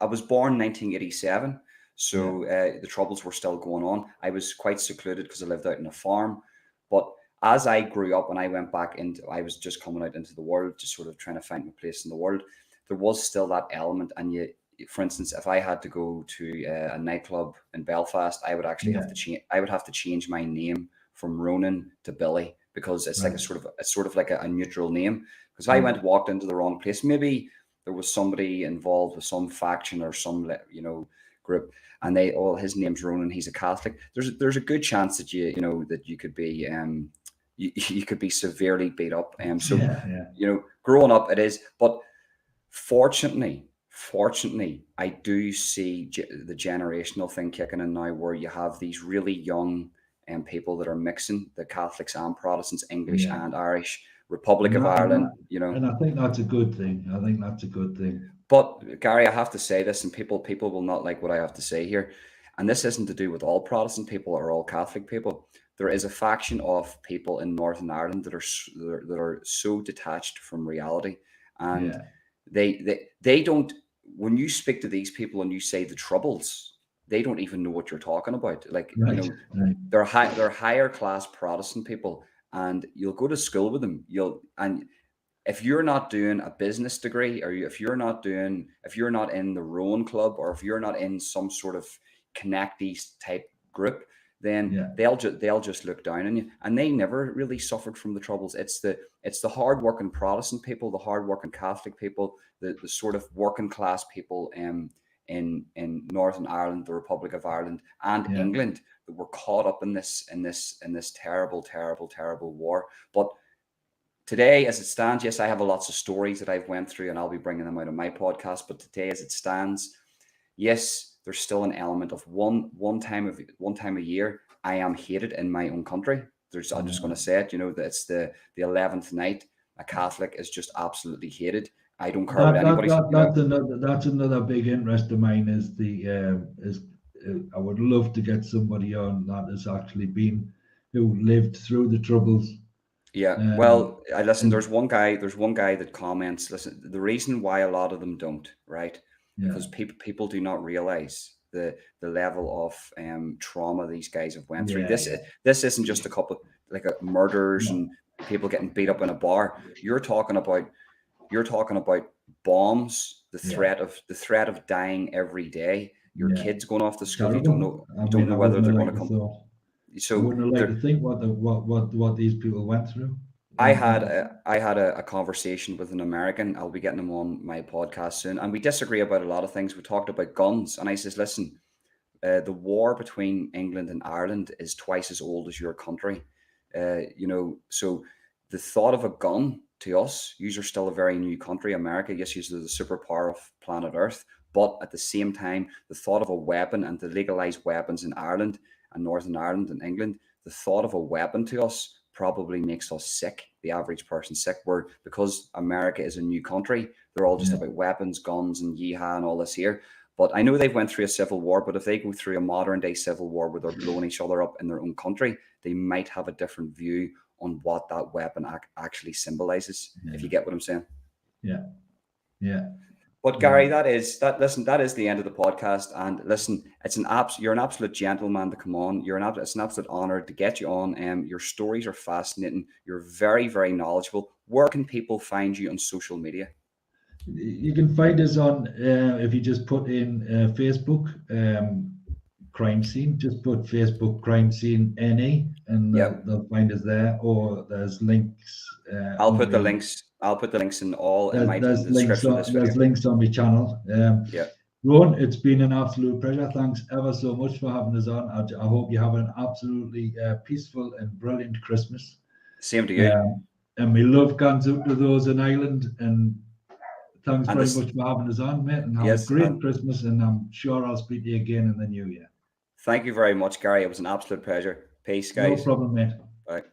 Speaker 1: was born in 1987, so the Troubles were still going on. I was quite secluded because I lived out in a farm, but as I grew up and I went back I was just coming out into the world, just sort of trying to find my place in the world. There was still that element, and for instance, if I had to go to a nightclub in Belfast, I would actually have to change. I would have to change my name from Ronan to Billy, because it's like it's sort of like a neutral name. Because if I walked into the wrong place, maybe there was somebody involved with some faction or some group, and his name's Ronan, he's a Catholic. There's a good chance that you could be you could be severely beat up. Growing up it is, but fortunately, I do see the generational thing kicking in now, where you have these really young people that are mixing the Catholics and Protestants, English and Irish, Republic of Ireland,
Speaker 2: And I think that's a good thing.
Speaker 1: But Gary, I have to say this, and people will not like what I have to say here, and this isn't to do with all Protestant people or all Catholic people. There is a faction of people in Northern Ireland that are so detached from reality, and they don't. When you speak to these people and you say the Troubles, they don't even know what you're talking about. Like, they're higher class Protestant people, and you'll go to school with them. And if you're not doing a business degree, or if you're not in the Rowan Club, or if you're not in some sort of Connect East type group, then they'll just look down on you. And they never really suffered from the Troubles. It's the hardworking Protestant people, the hardworking Catholic people, the sort of working class people in Northern Ireland, the Republic of Ireland, and England, that were caught up in this terrible, terrible, terrible war. But today, as it stands, yes, I have lots of stories that I've went through, and I'll be bringing them out on my podcast. But today, as it stands, yes, there's still an element of one time a year I am hated in my own country. I'm just going to say it. That it's the 11th night. A Catholic is just absolutely hated. I don't care what anybody.
Speaker 2: That's another big interest of mine. I would love to get somebody on that has actually who lived through the Troubles.
Speaker 1: Yeah, well, I listen. There's one guy that comments. Listen, the reason why a lot of them don't, right? Because people do not realize the level of trauma these guys have went through. This isn't just a couple murders and people getting beat up in a bar. You're talking about bombs, the threat of dying every day. Your kids going off to school. You don't know whether they're going to come. So
Speaker 2: I wouldn't like to think what these people went through.
Speaker 1: I had a conversation with an American. I'll be getting him on my podcast soon, and we disagree about a lot of things. We talked about guns, and I says, listen, the war between England and Ireland is twice as old as your country. So the thought of a gun to us, yous are still a very new country, America. Yes, yous are the superpower of planet Earth, but at the same time, the thought of a weapon and the legalized weapons in Ireland and Northern Ireland and England, the thought of a weapon to us probably makes us sick, the average person sick, where because America is a new country, they're all just about weapons, guns, and yeehaw and all this here. But I know they've went through a civil war, but if they go through a modern day civil war where they're blowing each other up in their own country, they might have a different view on what that weapon actually symbolizes, if you get what I'm saying.
Speaker 2: Yeah.
Speaker 1: But Gary, that is the end of the podcast. And listen, you're an absolute gentleman to come on. It's an absolute honor to get you on. Your stories are fascinating. You're very, very knowledgeable. Where can people find you on social media?
Speaker 2: You can find us on, if you just put in Facebook, Crime Scene, just put Facebook Crime Scene NE, and they'll find us there. Or there's links.
Speaker 1: I'll put the links in all in the description of this video.
Speaker 2: There's links on my channel. Ron, it's been an absolute pleasure. Thanks ever so much for having us on. I hope you have an absolutely peaceful and brilliant Christmas.
Speaker 1: Same to you.
Speaker 2: And we love guns out to those in Ireland. And thanks very much for having us on, mate. And have a great Christmas. And I'm sure I'll speak to you again in the new year.
Speaker 1: Thank you very much, Gary. It was an absolute pleasure. Peace, guys.
Speaker 2: No problem, mate.
Speaker 1: Bye.